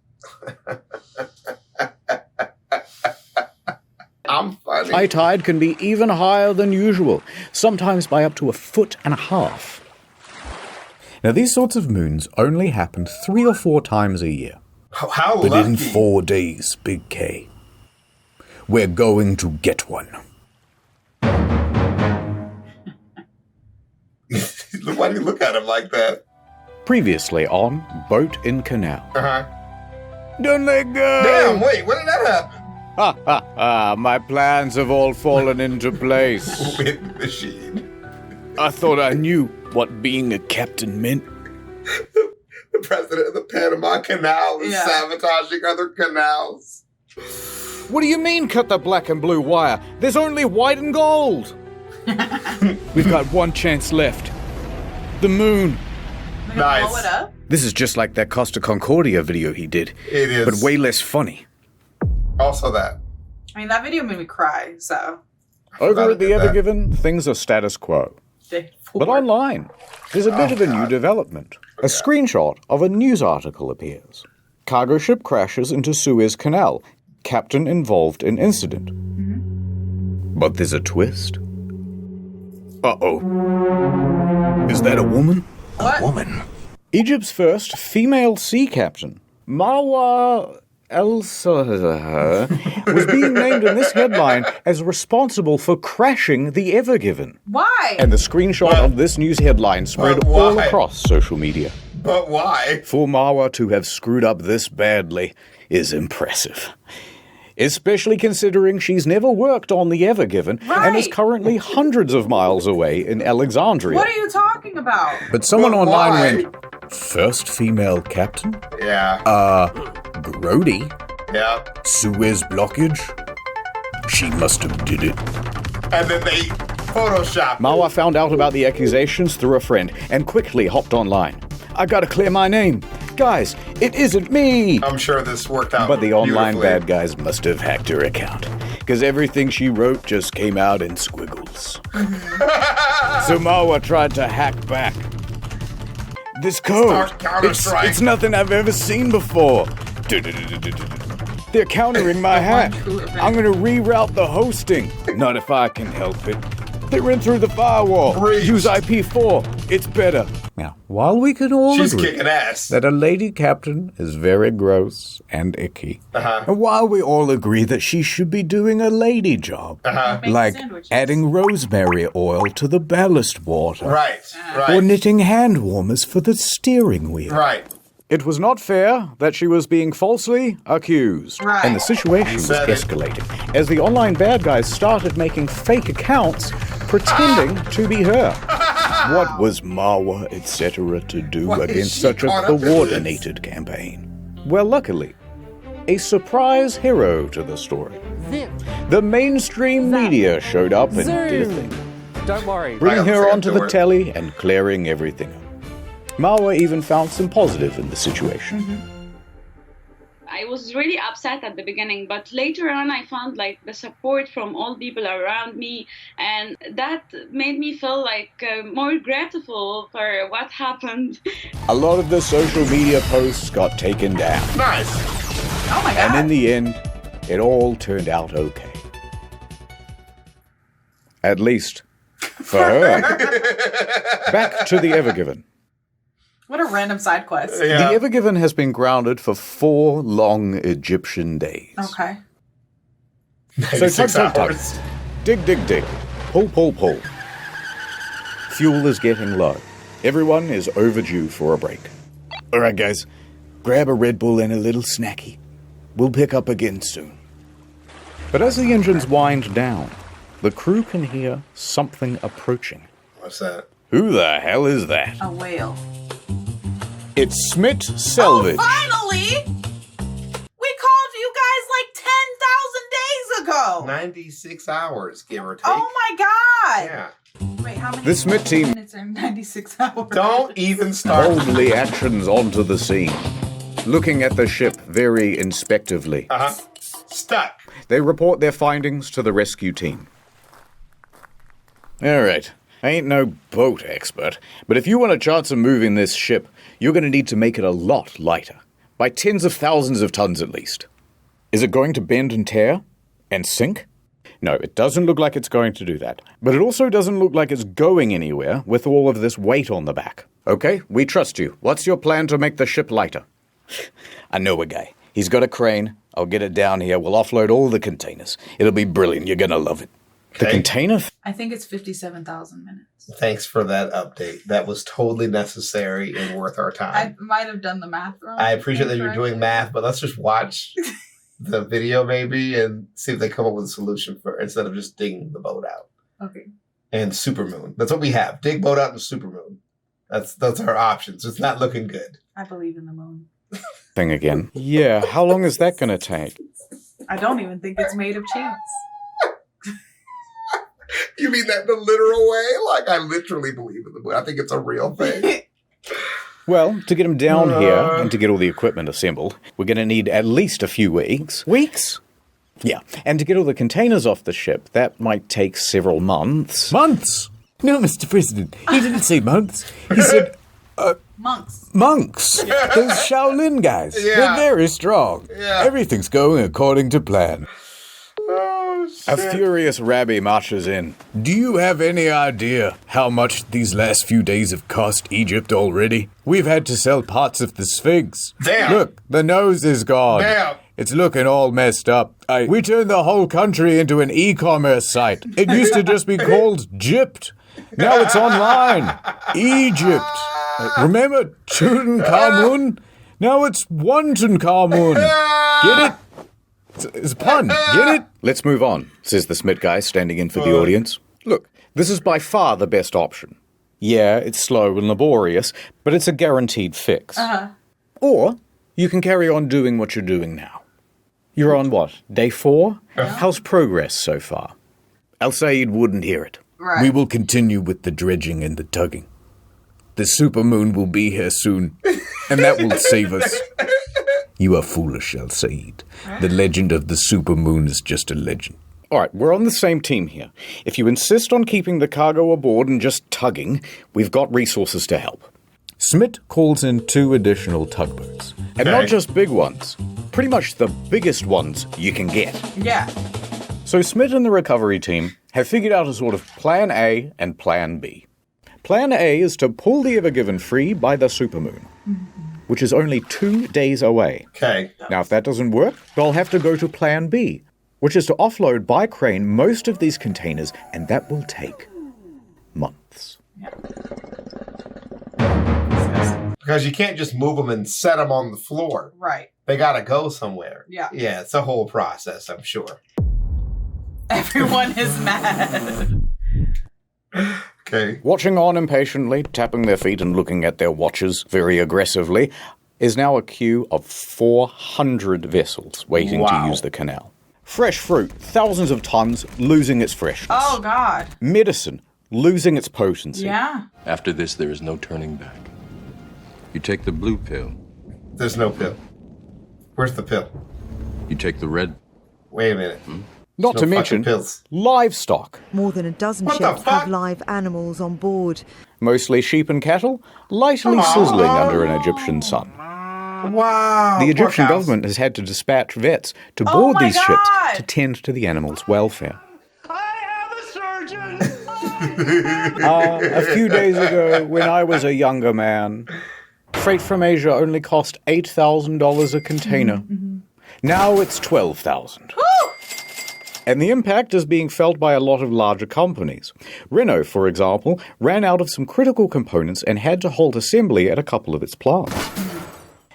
I'm funny.
High tide can be even higher than usual, sometimes by up to 1.5 feet. Now, these sorts of moons only happen 3 or 4 times a year.
How
but
lucky.
in 4 days, Big K, we're going to get one.
Why do you look at him like that?
Previously on Boat in Canal. Don't let go!
Damn, wait, when did that happen?
Ha ha ha, my plans have all fallen into place.
Wind machine.
I thought I knew what being a captain meant.
The president of the Panama Canal is sabotaging other canals.
What do you mean cut the black and blue wire? There's only white and gold. We've got one chance left. The moon.
Nice.
Blow it up?
This is just like that Costa Concordia video he did.
It is.
But way less funny.
Also that.
I mean, that video made me cry, so.
Over at the Ever Given, things are status quo. But online, there's a bit of a new development. A screenshot of a news article appears. Cargo ship crashes into Suez Canal. Captain involved in incident. But there's a twist. Uh-oh. Is that a woman?
What?
A woman. Egypt's first female sea captain, Marwa El-Saleh, was being named in this headline as responsible for crashing the Ever Given.
Why?
And the screenshot of this news headline spread all across social media.
But why?
For Marwa to have screwed up this badly is impressive. Especially considering she's never worked on the Ever Given and is currently hundreds of miles away in Alexandria.
What are you talking about?
But someone online went, first female captain?
Yeah.
Grody?
Yeah.
Suez blockage? She must have did it.
And then they photoshopped.
Marwa found out about the accusations through a friend and quickly hopped online. I gotta clear my name. Guys, it isn't me!
I'm sure this worked out.
But the online bad guys must have hacked her account, because everything she wrote just came out in squiggles. So Marwa tried to hack back. This code, it's nothing I've ever seen before. They're countering my hack. I'm gonna reroute the hosting. Not if I can help it. They ran through the firewall. Use IP4. It's better. Now, while we can all
She's
agree
kicking ass.
that a lady captain is very gross and icky, and while we all agree that she should be doing a lady job, like adding rosemary oil to the ballast water,
Right.
or knitting hand warmers for the steering wheel.
Right.
It was not fair that she was being falsely accused.
Right.
And the situation was escalating as the online bad guys started making fake accounts pretending to be her.
What was Marwa, etc., to do
Why is
against
she
such a
caught up in
coordinated campaign?
Well, luckily, a surprise hero to the story. The mainstream media showed up and did a thing.
Don't worry.
Bringing her onto the telly and clearing everything up. Marwa even found some positive in the situation.
I was really upset at the beginning, but later on I found like the support from all people around me, and that made me feel like more grateful for what happened.
A lot of the social media posts got taken down.
Nice.
Oh my
And
god.
in the end, it all turned out okay.
At least, for her. Back to the Evergiven.
What a random side quest.
The Evergiven has been grounded for 4 long Egyptian days.
Okay.
So tug. Dig, dig, dig. Pull, pull, pull. Fuel is getting low. Everyone is overdue for a break.
All right, guys, grab a Red Bull and a little snacky. We'll pick up again soon.
But as the engines wind down, the crew can hear something approaching.
What's that?
Who the hell is that?
A whale.
It's Smith Selvage.
Oh, finally! We called you guys like 10,000 days ago.
96 hours, give or take.
Oh my god.
Yeah.
Wait, how many
The Smith team
minutes are 96 hours?
Don't even start.
boldly actions onto the scene, looking at the ship very inspectively.
Stuck.
They report their findings to the rescue team.
All right, I ain't no boat expert, but if you want a chance of moving this ship, you're going to need to make it a lot lighter, by tens of thousands of tons at least.
Is it going to bend and tear? And sink? No, it doesn't look like it's going to do that. But it also doesn't look like it's going anywhere with all of this weight on the back. Okay, we trust you. What's your plan to make the ship lighter?
I know a guy. He's got a crane. I'll get it down here. We'll offload all the containers. It'll be brilliant. You're going to love it.
The container?
I think it's 57,000 minutes.
Thanks for that update. That was totally necessary and worth our time.
I might have done the math wrong.
I appreciate that you're doing math, but let's just watch the video maybe and see if they come up with a solution for instead of just digging the boat out.
Okay.
And supermoon. That's what we have. Dig boat out and supermoon. That's our options. It's not looking good.
I believe in the moon.
Thing again. Yeah, how long is that going to take?
I don't even think it's made of chance.
You mean that the literal way? Like, I literally believe in the moon. I think it's a real thing.
Well, to get them down here and to get all the equipment assembled, we're going to need at least a few weeks. Weeks? Yeah, and to get all the containers off the ship, that might take several months.
Months? No, Mr. President, he didn't say months. He said,
monks.
Monks. Those Shaolin guys.
Yeah.
They're very strong.
Yeah.
Everything's going according to plan.
A furious rabbi marches in.
Do you have any idea how much these last few days have cost Egypt already? We've had to sell parts of the Sphinx.
Damn.
Look, the nose is gone.
Damn.
It's looking all messed up. We turned the whole country into an e-commerce site. It used to just be called Gypt. Now it's online. Egypt. Remember Tutankhamun? Now it's Tutankhamun. Get it? It's a pun. Get it?
Let's move on, says the Smith guy standing in for the audience. Look, this is by far the best option. Yeah, it's slow and laborious, but it's a guaranteed fix. Or you can carry on doing what you're doing now. You're on what, day 4? How's progress so far?
Al Said wouldn't hear it.
Right.
We will continue with the dredging and the tugging. The supermoon will be here soon, and that will save us. You are foolish, Al Said. The legend of the supermoon is just a legend.
All right, we're on the same team here. If you insist on keeping the cargo aboard and just tugging, we've got resources to help.
Smith calls in 2 additional tugboats.
And not just big ones. Pretty much the biggest ones you can get.
Yeah.
So Smith and the recovery team have figured out a sort of plan A and plan B. Plan A is to pull the Ever Given free by the supermoon, which is only 2 days away.
Okay.
Now, if that doesn't work, they'll have to go to Plan B, which is to offload by crane most of these containers, and that will take months.
Because you can't just move them and set them on the floor.
Right.
They gotta go somewhere.
Yeah.
Yeah, it's a whole process, I'm sure.
Everyone is mad.
Okay.
Watching on impatiently, tapping their feet and looking at their watches very aggressively, is now a queue of 400 vessels waiting to use the canal. Fresh fruit, thousands of tons, losing its freshness.
Oh, God.
Medicine, losing its potency.
Yeah.
After this, there is no turning back. You take the blue pill.
There's no pill. Where's the pill?
You take the red.
Wait a minute.
Not to mention livestock.
More than a dozen ships have live animals on board.
Mostly sheep and cattle, lightly sizzling under an Egyptian sun.
Wow.
The Egyptian government has had to dispatch vets to board these ships to tend to the animals' welfare. A few days ago, when I was a younger man, freight from Asia only cost $8,000 a container. Now it's $12,000. And the impact is being felt by a lot of larger companies. Renault, for example, ran out of some critical components and had to halt assembly at a couple of its plants.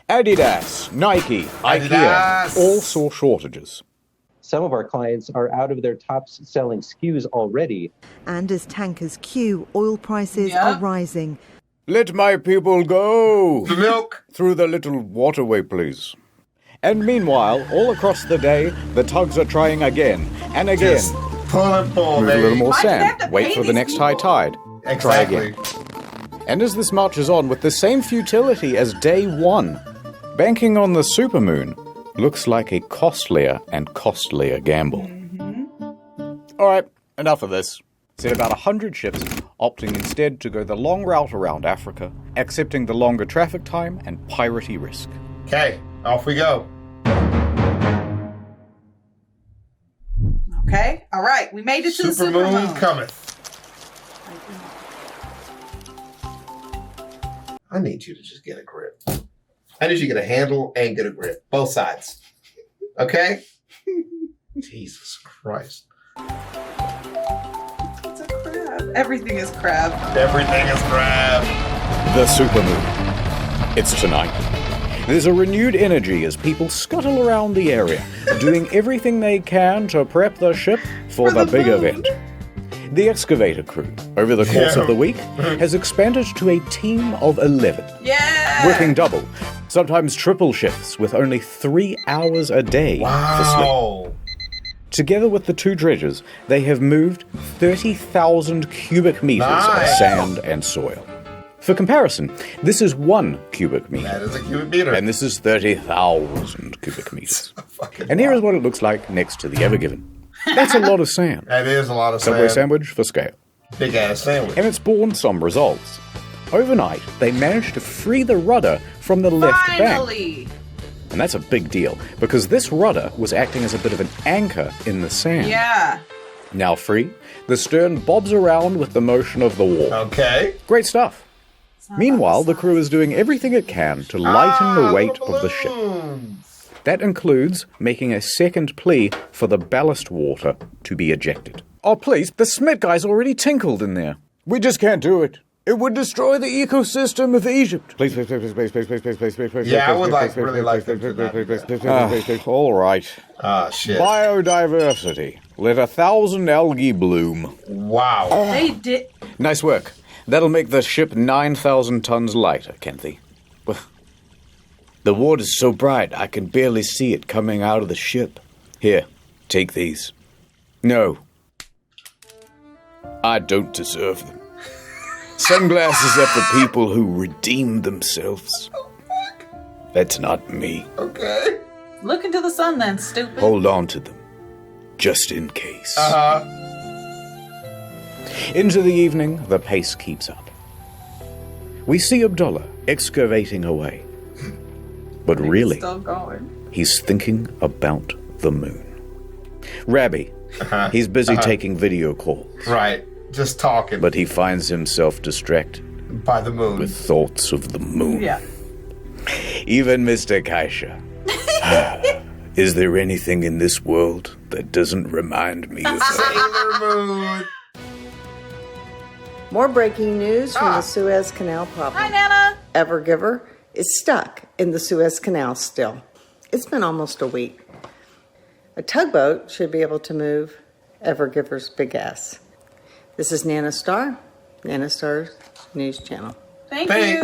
Adidas, Nike, IKEA, all saw shortages.
Some of our clients are out of their top-selling SKUs already.
And as tankers queue, oil prices are rising.
Let my people go!
The milk!
Through the little waterway, please. And meanwhile, all across the day, the tugs are trying again and again.
Just pull and pull,
Move
baby.
a little more
Why do they
sand.
have to
Wait
pay
for the
these
next high tide.
Exactly.
Try again. And as this marches on with the same futility as day one, banking on the supermoon looks like a costlier and costlier gamble. All right, enough of this. Said about 100 ships opting instead to go the long route around Africa, accepting the longer traffic time and piratey risk.
Okay, off we go.
Okay. All right. We made it to the supermoon.
Cometh. I need you to just get a grip. I need you to get a handle and get a grip. Both sides. Okay? Jesus Christ.
It's a crab. Everything is crab.
Everything is crab.
The supermoon. It's tonight. There's a renewed energy as people scuttle around the area, doing everything they can to prep the ship for the big event. The excavator crew, over the course of the week, has expanded to a team of 11.
Yeah!
Working double, sometimes triple shifts with only 3 hours a day for sleep. Together with the 2 dredgers, they have moved 30,000 cubic meters of sand and soil. For comparison, this is 1 cubic meter.
That is a cubic meter.
And this is 30,000 cubic meters. And here is what it looks like next to the Ever Given. That's a lot of sand.
That is a lot of
Subway
sand.
sandwich for scale.
Big ass sandwich.
And it's borne some results. Overnight, they managed to free the rudder from the left bank. And that's a big deal, because this rudder was acting as a bit of an anchor in the sand.
Yeah.
Now free, the stern bobs around with the motion of the wall.
Okay.
Great stuff. Meanwhile, the crew is doing everything it can to lighten the weight of the ship. That includes making a second plea for the ballast water to be ejected. Oh, please, the Smith guy's already tinkled in there. We just can't do it. It would destroy the ecosystem of Egypt. Please, please, please, please, please, please, please, please, please, please.
Yeah, I would really like them to not.
All right.
Ah, shit.
Biodiversity. Let 1,000 algae bloom.
Wow.
They did.
Nice work. That'll make the ship 9,000 tons lighter, Kenthy. The water's so bright I can barely see it coming out of the ship. Here, take these. No. I don't deserve them. Sunglasses are for people who redeem themselves. That's not me.
Okay.
Look into the sun then, stupid.
Hold on to them. Just in case. Into the evening, the pace keeps up. We see Abdullah excavating away. But really,
Still going.
he's thinking about the moon. Rabbi, he's busy taking video calls.
Right. Just talking.
But he finds himself distracted
by the moon.
With thoughts of the moon.
Yeah.
Even Mr. Kaisha. Is there anything in this world that doesn't remind me of
Sailor Moon?
More breaking news from the Suez Canal problem.
Hi, Nana.
Evergiver is stuck in the Suez Canal still. It's been almost a week. A tugboat should be able to move Evergiver's big ass. This is Nana Star's news channel.
Thanks.
You.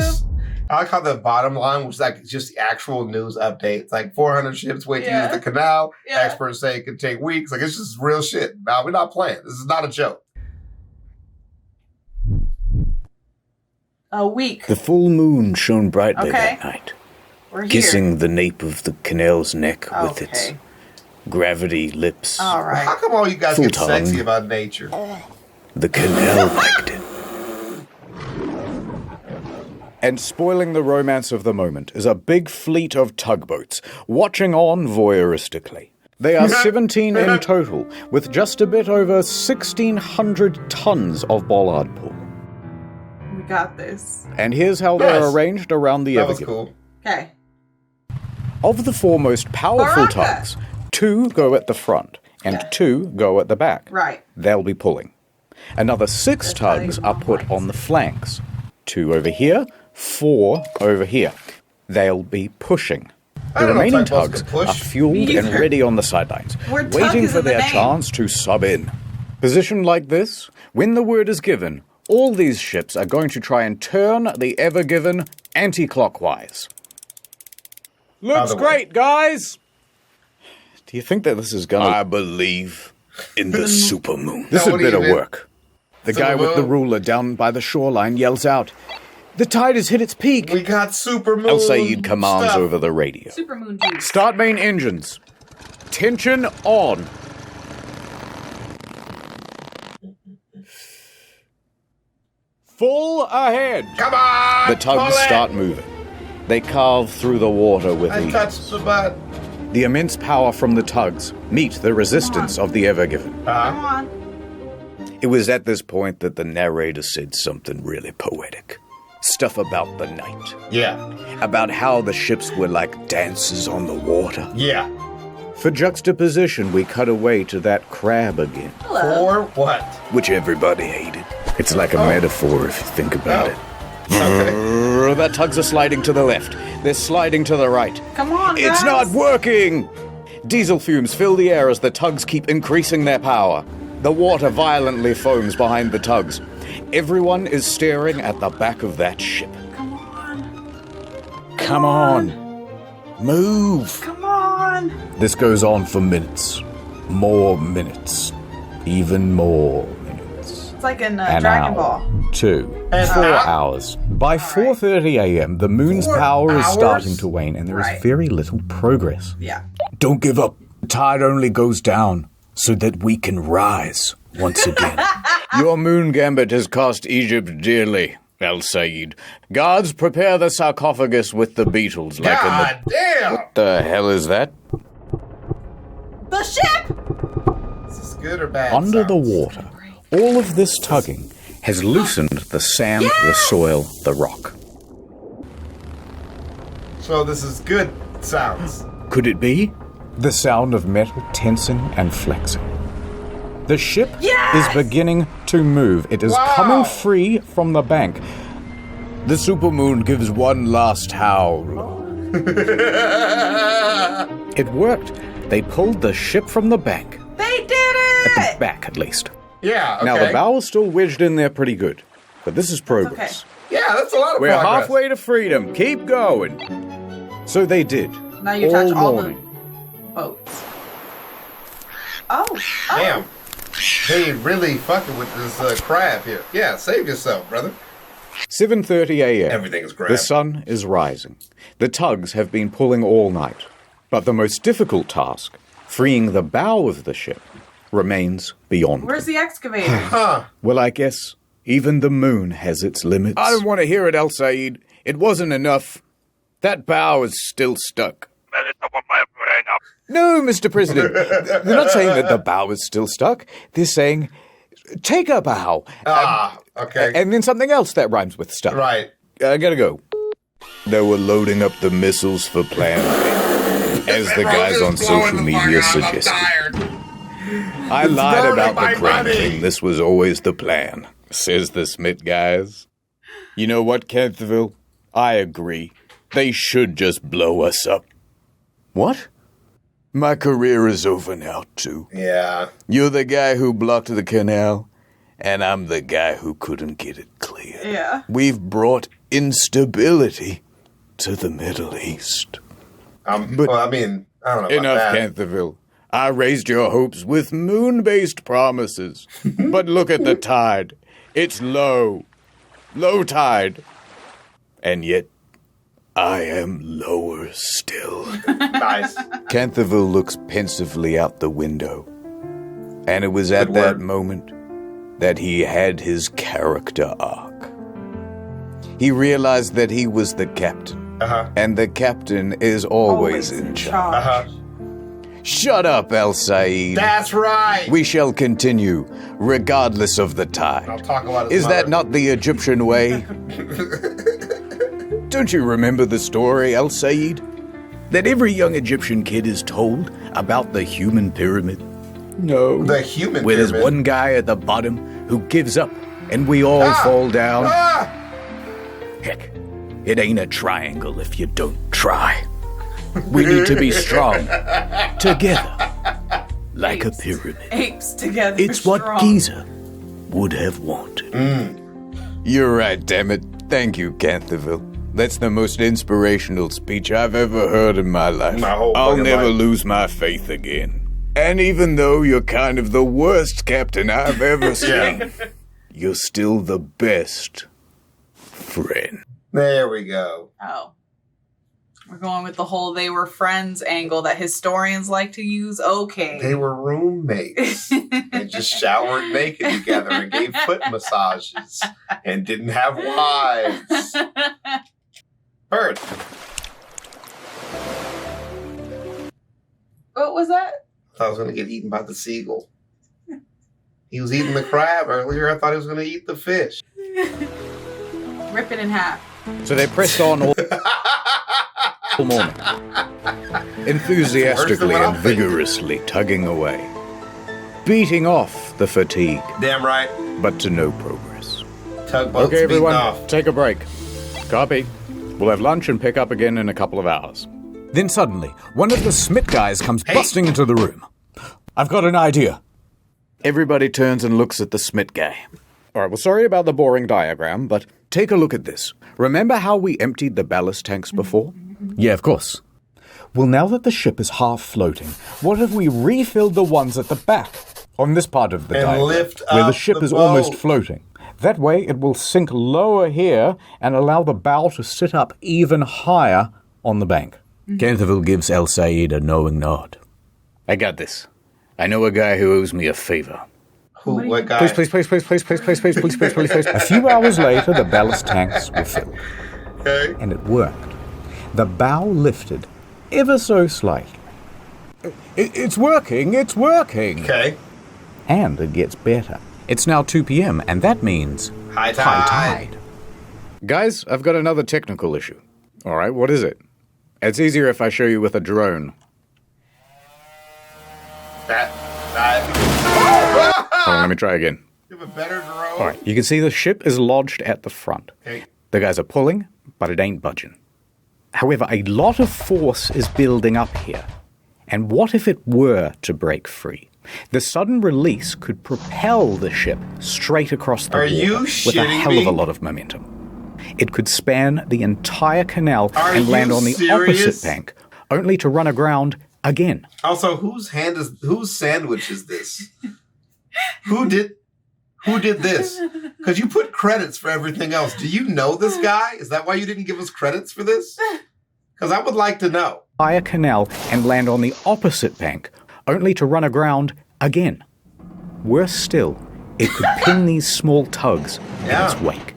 I like how the bottom line was like just the actual news updates. Like 400 ships wait to use the canal.
Yeah.
Experts say it could take weeks. Like it's just real shit. Now we're not playing. This is not a joke.
A week.
The full moon shone brightly that night,
We're here.
kissing the nape of the canal's neck with its gravity lips.
All right.
How come all you guys
Full
get
tongue.
sexy about nature?
The canal liked it. And spoiling the romance of the moment is a big fleet of tugboats, watching on voyeuristically. They are 17 in total, with just a bit over 1,600 tons of bollard pull.
We got this.
And here's how they're arranged around the Evergiven.
Cool.
Okay.
Of the four most powerful tugs, 2 go at the front, and 2 go at the back.
Right.
They'll be pulling. Another 6 tugs are put on the flanks. 2 over here, 4 over here. They'll be pushing. The remaining tugs are fueled and ready on the sidelines, waiting for their chance to sub in. Positioned like this, when the word is given, all these ships are going to try and turn the Evergiven anti-clockwise. Looks great, guys! Do you think that this is gonna... I believe in the supermoon. This had better work. The guy with the ruler down by the shoreline yells out, "The tide has hit its peak!"
We got supermoon.
El Sayed commands over the radio.
Supermoon juice.
Start main engines. Tension on. Full ahead.
Come on!
The tugs start moving. They carve through the water with
I
ease.
touched the butt.
The immense power from the tugs meet the resistance of the Evergiven.
Come on.
It was at this point that the narrator said something really poetic. Stuff about the night.
Yeah.
About how the ships were like dancers on the water.
Yeah.
For juxtaposition, we cut away to that crab again.
For what?
Which everybody hated. It's like a metaphor if you think about it.
Okay.
The tugs are sliding to the left. They're sliding to the right.
Come on, guys.
It's not working! Diesel fumes fill the air as the tugs keep increasing their power. The water violently foams behind the tugs. Everyone is staring at the back of that ship.
Come on.
Come on. Move.
Come on.
This goes on for minutes. More minutes. Even more minutes.
It's like in
An
Dragon
hour.
Ball.
2. 4 hours. By 4:30 a.m., the moon's power is starting to wane, and there is very little progress.
Yeah.
Don't give up. The tide only goes down so that we can rise once again. Your moon gambit has cost Egypt dearly, El Sayed. Guards, prepare the sarcophagus with the beetles like
God
in the...
damn!
What the hell is that?
The ship!
Is this good or bad?
Under the water, all of this tugging has loosened the sand, the soil, the rock.
So this is good sounds.
Could it be? The sound of metal tensing and flexing. The ship is beginning to move. It is coming free from the bank. The supermoon gives one last howl. It worked. They pulled the ship from the bank.
They did it!
At the back, at least.
Yeah, okay.
Now, the bow is still wedged in there pretty good. But this is progress.
Yeah, that's a lot of
We're
progress.
halfway to freedom. Keep going. So they did.
Now you touch all
morning.
the boats. Oh.
Damn. They really fucking with this crab here. Yeah, save yourself, brother.
7:30 a.m.
Everything is crab.
The sun is rising. The tugs have been pulling all night. But the most difficult task, freeing the bow of the ship, remains beyond.
Where's the excavator?
Well, I guess even the moon has its limits. I don't want to hear it, El Sayed. It wasn't enough. That bow is still stuck. No, Mr. President. They're not saying that the bow is still stuck. They're saying
take a bow.
Okay.
And then something else that rhymes with stuff.
Right.
I gotta go.
They were loading up the missiles for Plan B, as the guys on social media suggested. I lied about the crane thing. This was always the plan, says the Smith guys. You know what, Kentville? I agree. They should just blow us up. What? My career is over now, too.
Yeah.
You're the guy who blocked the canal, and I'm the guy who couldn't get it clear.
Yeah.
We've brought instability to the Middle East.
Well, I mean, I don't know
Enough,
about that.
Canterville. I raised your hopes with moon-based promises. But look at the tide. It's low. Low tide. And yet, I am lower still.
Nice.
Canterville looks pensively out the window. And it was at that moment that he had his character arc. He realized that he was the captain. And the captain is always in charge. Shut up, El Said.
That's right.
We shall continue, regardless of the tide.
I'll talk about his
Is that not the Egyptian way? Don't you remember the story, El Said? That every young Egyptian kid is told about the human pyramid? No.
The human
Where
pyramid?
there's one guy at the bottom who gives up and we all fall down. Heck, it ain't a triangle if you don't try. We need to be strong, together, like a pyramid.
Apes together.
It's what Giza would have wanted. You're right, damn it. Thank you, Canterville. That's the most inspirational speech I've ever heard in my life. I'll never lose my faith again. And even though you're kind of the worst captain I've ever seen, you're still the best friend.
There we go.
Oh. We're going with the whole they were friends angle that historians like to use. Okay.
They were roommates. They just showered naked together and gave foot massages and didn't have wives. Bird.
What was that?
I thought I was going to get eaten by the seagull. He was eating the crab earlier. I thought he was going to eat the fish.
Rip it in half.
So they pressed on all morning, enthusiastically and vigorously tugging away, beating off the fatigue.
Damn right.
But to no progress.
Tugboats
Okay, everyone,
beaten off.
take a break. Copy. We'll have lunch and pick up again in a couple of hours. Then suddenly, one of the Smith guys comes busting into the room. I've got an idea. Everybody turns and looks at the Smith guy. All right, well, sorry about the boring diagram, but take a look at this. Remember how we emptied the ballast tanks before? Yeah, of course. Well, now that the ship is half floating, what if we refilled the ones at the back on this part of the
And
diagram,
lift
where the
up
ship
the
is almost
boat.
floating? That way, it will sink lower here and allow the bow to sit up even higher on the bank. Canterville gives El Said a knowing nod. I got this. I know a guy who owes me a favor.
Who? What guy?
Please. A few hours later, the ballast tanks were filled.
Okay.
And it worked. The bow lifted ever so slightly. It's working.
Okay.
And it gets better. It's now 2 p.m., and that means
High tide.
Guys, I've got another technical issue. All right, what is it? It's easier if I show you with a drone. Hold on, let me try again.
You have a better drone.
All right, you can see the ship is lodged at the front.
Okay.
The guys are pulling, but it ain't budging. However, a lot of force is building up here. And what if it were to break free? The sudden release could propel the ship straight across the water with a hell of a lot of momentum. It could span the entire canal and land on the opposite bank, only to run aground again.
Also, whose sandwich is this? Who did this? Because you put credits for everything else. Do you know this guy? Is that why you didn't give us credits for this? Because I would like to know.
Entire canal and land on the opposite bank, only to run aground again. Worse still, it could pin these small tugs in its wake.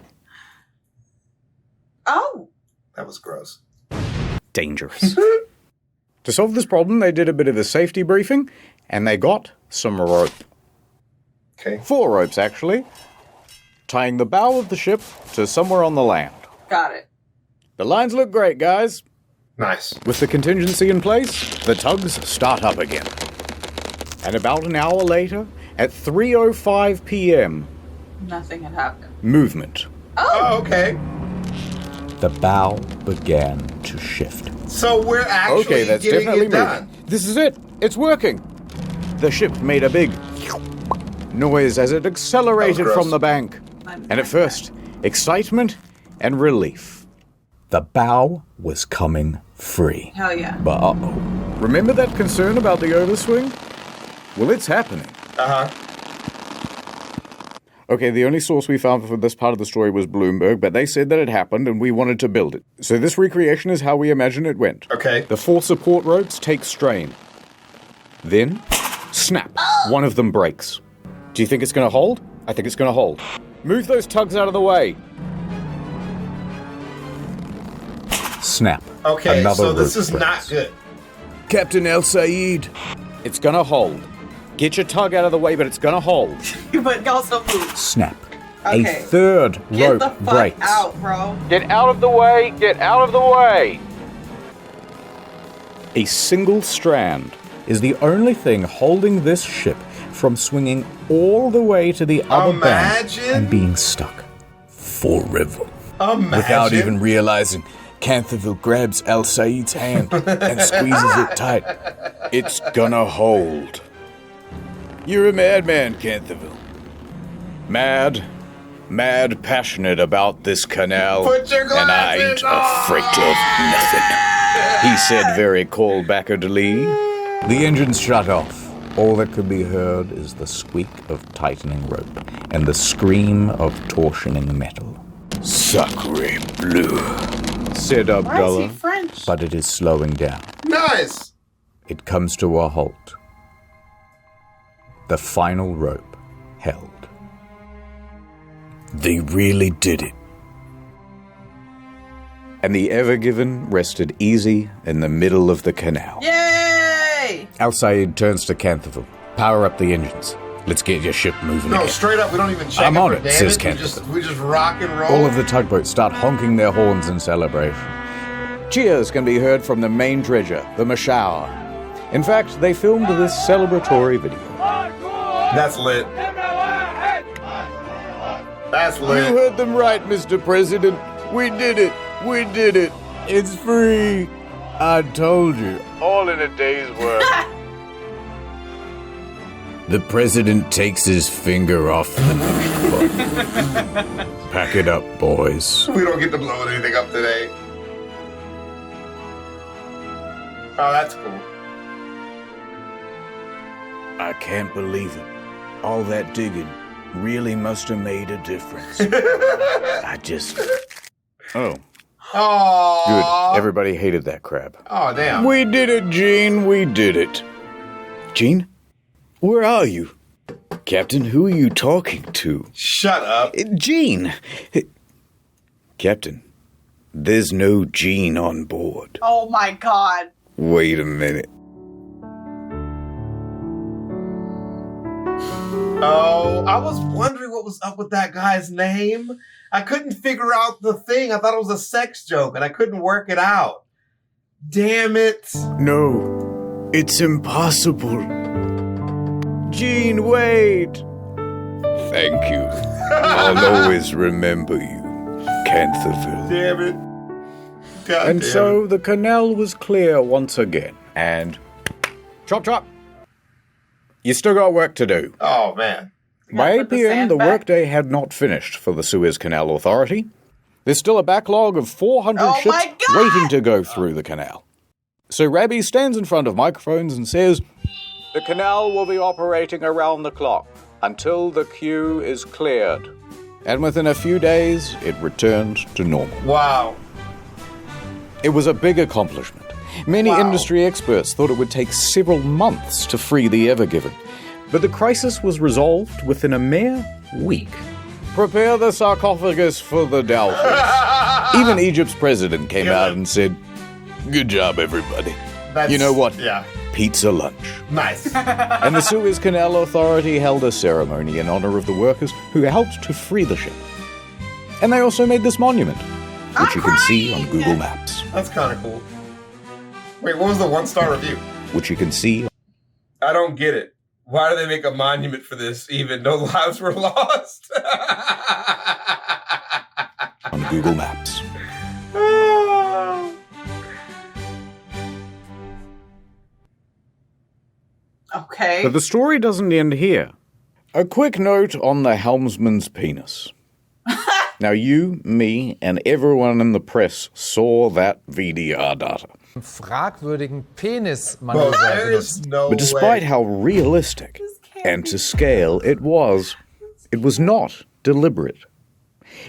Oh.
That was gross.
Dangerous. To solve this problem, they did a bit of a safety briefing, and they got some rope.
Okay.
4 ropes, actually, tying the bow of the ship to somewhere on the land.
Got it.
The lines look great, guys.
Nice.
With the contingency in place, the tugs start up again. And about an hour later, at 3:05 p.m.,
nothing had happened.
Movement.
Oh, okay.
The bow began to shift.
So we're actually
that's
getting
definitely
it done.
moving. This is it. It's working. The ship made a big noise as it accelerated from the bank. And at first, excitement and relief.
The bow was coming free.
Hell yeah.
But uh-oh. Remember that concern about the overswing? Well, it's happening.
Uh-huh.
Okay, the only source we found for this part of the story was Bloomberg, but they said that it happened and we wanted to build it. So this recreation is how we imagine it went.
Okay.
The 4 support ropes take strain. Then, snap. One of them breaks. Do you think it's going to hold? I think it's going to hold. Move those tugs out of the way.
Snap.
Okay,
Another
so this
rope
is
breaks.
not good.
Captain El Said. It's going to hold. Get your tug out of the way, but it's going to hold.
But also move.
Snap.
Okay.
A third
Get
rope
the fuck
breaks.
out, bro.
Get out of the way! Get out of the way!
A single strand is the only thing holding this ship from swinging all the way to the other bank and being stuck forever.
Imagine.
Without even realizing, Canterville grabs El Said's hand and squeezes it tight.
It's gonna hold. You're a madman, Canterville. Mad passionate about this canal,
Put your
and I ain't
glasses
afraid of nothing. He said very cold-backedly.
The engines shut off. All that could be heard is the squeak of tightening rope and the scream of torsioning metal.
Sacre bleu, said Abdullah.
Why is he French?
But it is slowing down.
Nice.
It comes to a halt. The final rope held.
They really did it. And the Ever Given rested easy in the middle of the canal.
Yay!
Al Said turns to Canterville. Power up the engines. Let's get your ship moving
No,
again.
straight up, we don't even check
I'm
it
on
for
it,
damage.
says
We
Canterville.
just rock and roll.
All of the tugboats start honking their horns in celebration.
Cheers can be heard from the main dredger, the Mashour. In fact, they filmed this celebratory video.
That's lit. That's lit.
You heard them right, Mr. President. We did it. We did it.
It's free. I told you.
All in a day's work.
The president takes his finger off the button. Pack it up, boys.
We don't get to blow anything up today. Oh, that's cool.
I can't believe it. All that digging really must have made a difference. I just... Oh.
Oh.
Good. Everybody hated that crab.
Oh, damn.
We did it, Gene. We did it. Gene? Where are you? Captain, who are you talking to?
Shut up.
Gene. Captain, there's no Gene on board.
Oh my god.
Wait a minute.
Oh, I was wondering what was up with that guy's name. I couldn't figure out the thing. I thought it was a sex joke, and I couldn't work it out. Damn it.
No, it's impossible. Gene, wait. Thank you. I'll always remember you, Canterville.
Damn it. God
And
damn
so the canal was clear once again, and chop chop. You still got work to do.
Oh, man.
By 8 p.m., the workday had not finished for the Suez Canal Authority. There's still a backlog of 400 ships waiting to go through the canal. So Rabbi stands in front of microphones and says, "The canal will be operating around the clock until the queue is cleared." And within a few days, it returned to normal.
Wow.
It was a big accomplishment. Many industry experts thought it would take several months to free the Ever Given. But the crisis was resolved within a mere week. Prepare the sarcophagus for the doubters. Even Egypt's president came out and said, "Good job, everybody." You know what?
Yeah.
pizza lunch.
Nice.
And the Suez Canal Authority held a ceremony in honor of the workers who helped to free the ship. And they also made this monument, which you can see on Google Maps.
That's kind of cool. Wait, what was the 1-star review?
Which you can see.
I don't get it. Why do they make a monument for this even? No lives were lost.
On Google Maps.
Okay.
But the story doesn't end here. A quick note on the helmsman's penis. Now you, me, and everyone in the press saw that VDR data.
Fragwürdigen Penis
But despite how realistic and to scale it was not deliberate.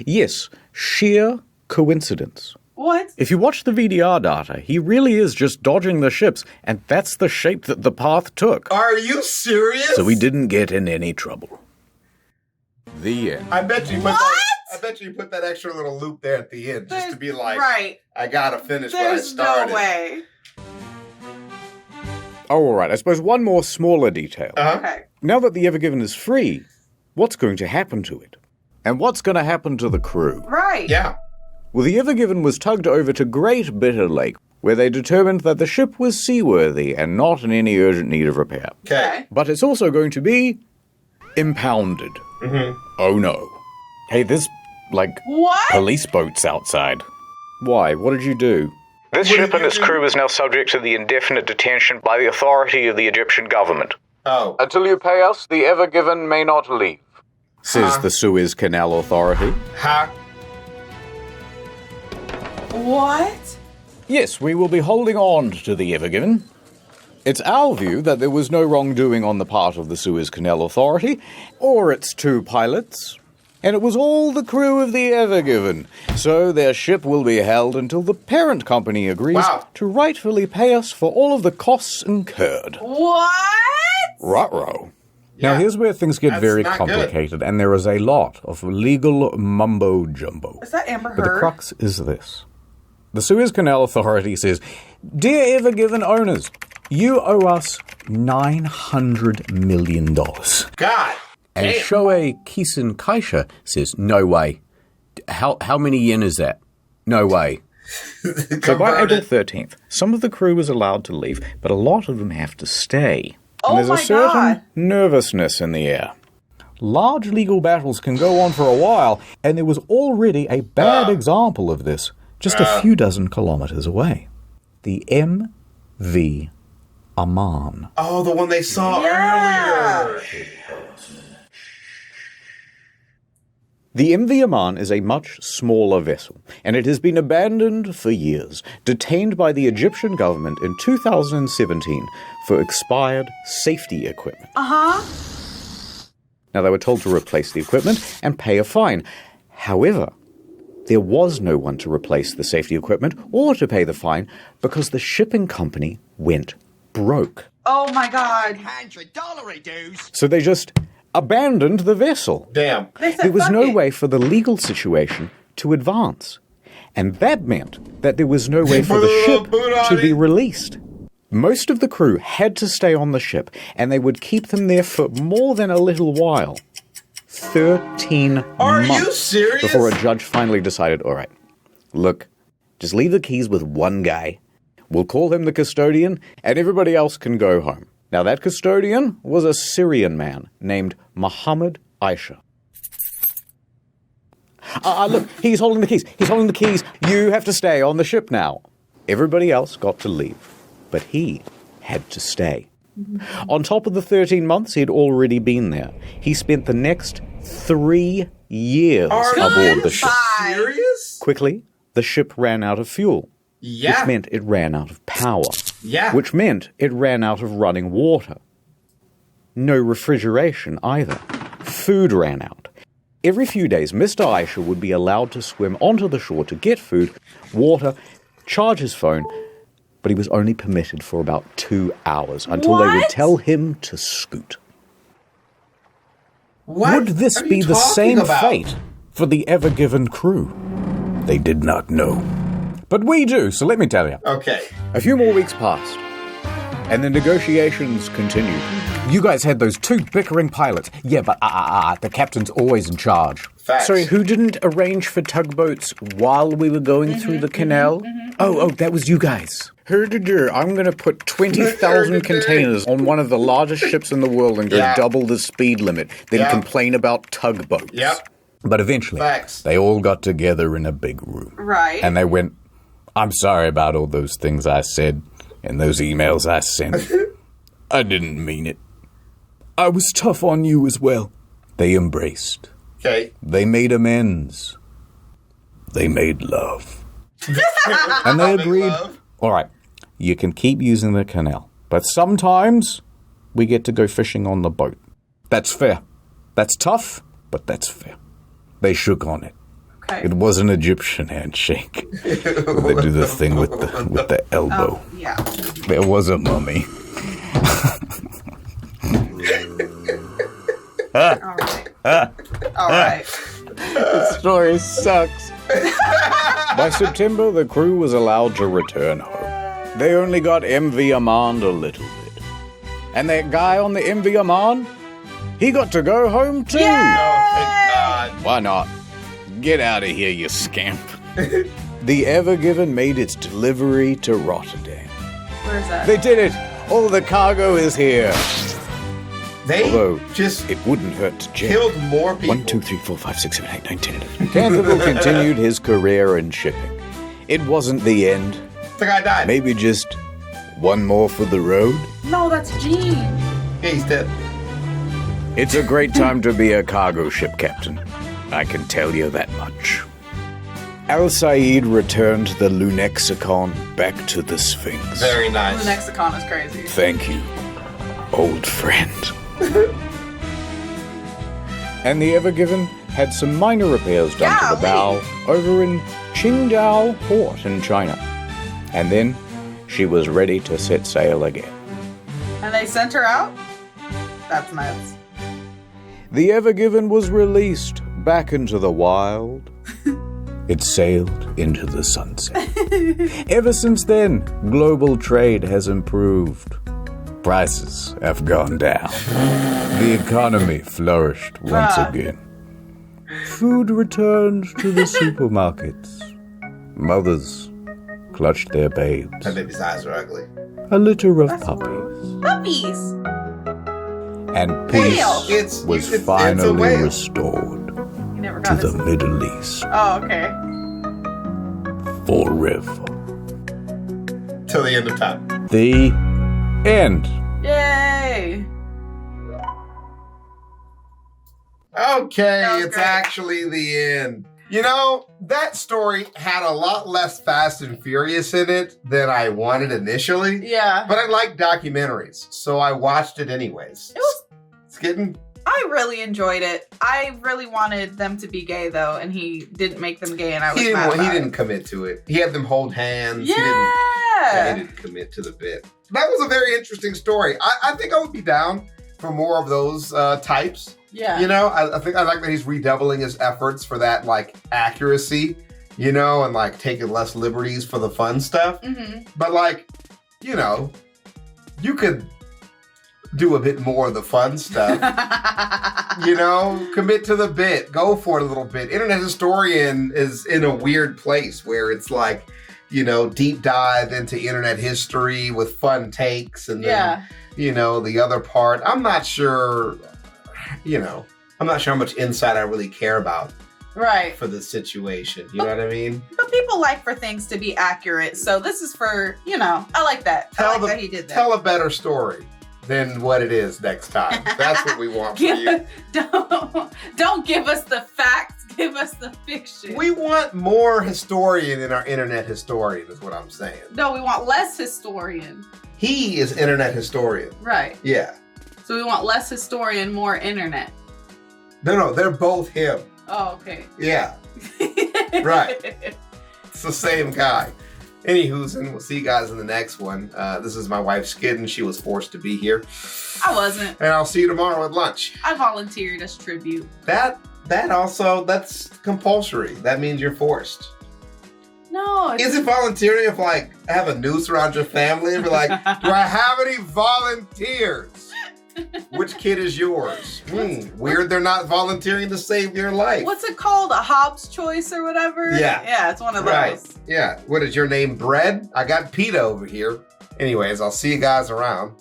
Yes, sheer coincidence.
What?
If you watch the VDR data, he really is just dodging the ships, and that's the shape that the path took.
Are you serious?
So he didn't get in any trouble. The end.
I bet you put that extra little loop there at the end just to be like,
right.
I gotta finish what I started.
No way.
Oh, all right. I suppose one more smaller detail.
Okay.
Now that the Ever Given is free, what's going to happen to it? And what's going to happen to the crew?
Right.
Yeah.
Well, the Ever Given was tugged over to Great Bitter Lake, where they determined that the ship was seaworthy and not in any urgent need of repair.
Okay.
But it's also going to be impounded.
Mm-hmm.
Oh no. Hey, there's,
what?
Police boats outside. Why? What did you do?
This ship and its crew is now subject to the indefinite detention by the authority of the Egyptian government.
Oh.
Until you pay us, the Ever Given may not leave, says the Suez Canal Authority.
Huh?
What?
Yes, we will be holding on to the Ever Given. It's our view that there was no wrongdoing on the part of the Suez Canal Authority, or its 2 pilots, and it was all the crew of the Ever Given. So their ship will be held until the parent company agrees to rightfully pay us for all of the costs incurred.
What?
Ruh-roh. Now here's where things get very complicated, and there is a lot of legal mumbo-jumbo.
Is that Amber Heard?
But the crux is this. The Suez Canal Authority says, Dear Ever Given owners, you owe us $900 million.
God.
And
damn.
Shoei Kisen Kaisha says, no way. How many yen is that? No way.
So by April 13th, some of the crew was allowed to leave, but a lot of them have to stay. And there's a certain nervousness in the air. Large legal battles can go on for a while, and there was already a bad example of this just a few dozen kilometers away. The MV Aman.
Oh, the one they saw earlier.
The MV Aman is a much smaller vessel, and it has been abandoned for years, detained by the Egyptian government in 2017 for expired safety equipment. Now, they were told to replace the equipment and pay a fine. However, there was no one to replace the safety equipment or to pay the fine because the shipping company went broke.
Oh my God.
$100 dues.
So they just abandoned the vessel.
Damn.
There was no way for the legal situation to advance. And that meant that there was no way for the ship to be released. Most of the crew had to stay on the ship, and they would keep them there for more than a little while. 13 months.
Are you serious?
Before a judge finally decided, all right, look, just leave the keys with one guy. We'll call him the custodian, and everybody else can go home. Now, that custodian was a Syrian man named Muhammad Aisha. Look, he's holding the keys. He's holding the keys. You have to stay on the ship now. Everybody else got to leave, but he had to stay. On top of the 13 months he'd already been there, he spent the next 3 years aboard the ship.
Serious?
Quickly, the ship ran out of fuel.
Yeah.
Which meant it ran out of power.
Yeah.
Which meant it ran out of running water. No refrigeration either. Food ran out. Every few days, Mr. Aisha would be allowed to swim onto the shore to get food, water, charge his phone, but he was only permitted for about 2 hours until they would tell him to scoot.
What
Would this be the same fate for the Ever Given crew? They did not know. But we do, so let me tell you.
Okay.
A few more weeks passed.
And the negotiations continued. You guys had those 2 bickering pilots. Yeah, but the captain's always in charge.
Facts.
Sorry, who didn't arrange for tugboats while we were going through the canal? Oh, that was you guys. I'm going to put 20,000 containers on one of the largest ships in the world and go double the speed limit, then complain about tugboats.
Yep.
But eventually, they all got together in a big room.
Right.
And they went, I'm sorry about all those things I said and those emails I sent. I didn't mean it. I was tough on you as well. They embraced.
Okay.
They made amends. They made love. And they agreed, all right, you can keep using the canal, but sometimes we get to go fishing on the boat. That's fair. That's tough, but that's fair. They shook on it.
Okay.
It was an Egyptian handshake. They do the thing with the elbow.
Yeah.
There was a mummy.
All right.
The story sucks. By September, the crew was allowed to return home. They only got MV Amand a little bit. And that guy on the MV Amand, he got to go home too.
Yay!
Oh, thank God.
Why not? Get out of here, you scamp. The Ever Given made its delivery to Rotterdam.
Where's that?
They did it! All the cargo is here.
They
Although,
just
it wouldn't hurt to check.
killed more people.
1, 2, 3, 4, 5, 6, 7, 8, 9, 10. Canterville continued his career in shipping. It wasn't the end.
The guy died.
Maybe just one more for the road.
No, that's Gene.
Yeah, he's dead.
It's a great time to be a cargo ship captain. I can tell you that much. Al Said returned the Lunexicon back to the Sphinx.
Very nice.
The Lexicon is crazy.
Thank you, old friend. And the Ever Given had some minor repairs done to the bow over in Qingdao Port in China. And then she was ready to set sail again.
And they sent her out? That's nuts.
The Ever Given was released back into the wild. It sailed into the sunset. Ever since then, global trade has improved. Prices have gone down. The economy flourished once again. Food returned to the supermarkets. Mothers clutched their babes.
That baby's eyes are ugly.
A litter of puppies.
Puppies!
And peace was finally restored
You never
to
got
the
this.
Middle East
Oh, okay.
forever.
Till the end of time.
The end.
Yay!
Okay, it's actually the end. You know, that story had a lot less Fast and Furious in it than I wanted initially.
Yeah.
But I like documentaries, so I watched it anyways. It's getting...
I really enjoyed it. I really wanted them to be gay, though, and he didn't make them gay, and I was mad about
He
it.
didn't commit to it. He had them hold hands.
Yeah!
He didn't commit to the bit. That was a very interesting story. I think I would be down for more of those types.
Yeah.
You know, I think I like that he's redoubling his efforts for that, like, accuracy, you know, and, like, taking less liberties for the fun stuff.
Mm-hmm.
But, like, you know, you could do a bit more of the fun stuff. You know, commit to the bit. Go for it a little bit. Internet Historian is in a weird place where it's like, you know, deep dive into internet history with fun takes. And then, you know, the other part, I'm not sure, you know, I'm not sure how much insight I really care about.
Right.
For the situation. You know what I mean?
But people like for things to be accurate, so this is for, you know, I like that. I like that he did that.
Tell a better story than what it is next time. That's what we want from you.
Don't give us the facts, give us the fiction.
We want more historian in our internet historian, is what I'm saying.
No, we want less historian.
He is internet historian.
Right.
Yeah.
So we want less historian, more internet.
No, they're both him.
Oh, okay.
Yeah. Right. It's the same guy. Anywho's, and we'll see you guys in the next one. This is my wife, Skid, and she was forced to be here.
I wasn't.
And I'll see you tomorrow at lunch.
I volunteered as tribute.
That's compulsory. That means you're forced.
No.
Is it volunteering if, like, have a noose around your family and be like, do I have any volunteers? Which kid is yours? Weird they're not volunteering to save your life.
What's it called? A Hobbs choice or whatever?
Yeah.
Yeah, it's one of those.
Right. Yeah. What is your name, Bread? I got PETA over here. Anyways, I'll see you guys around.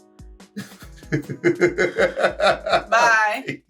Bye.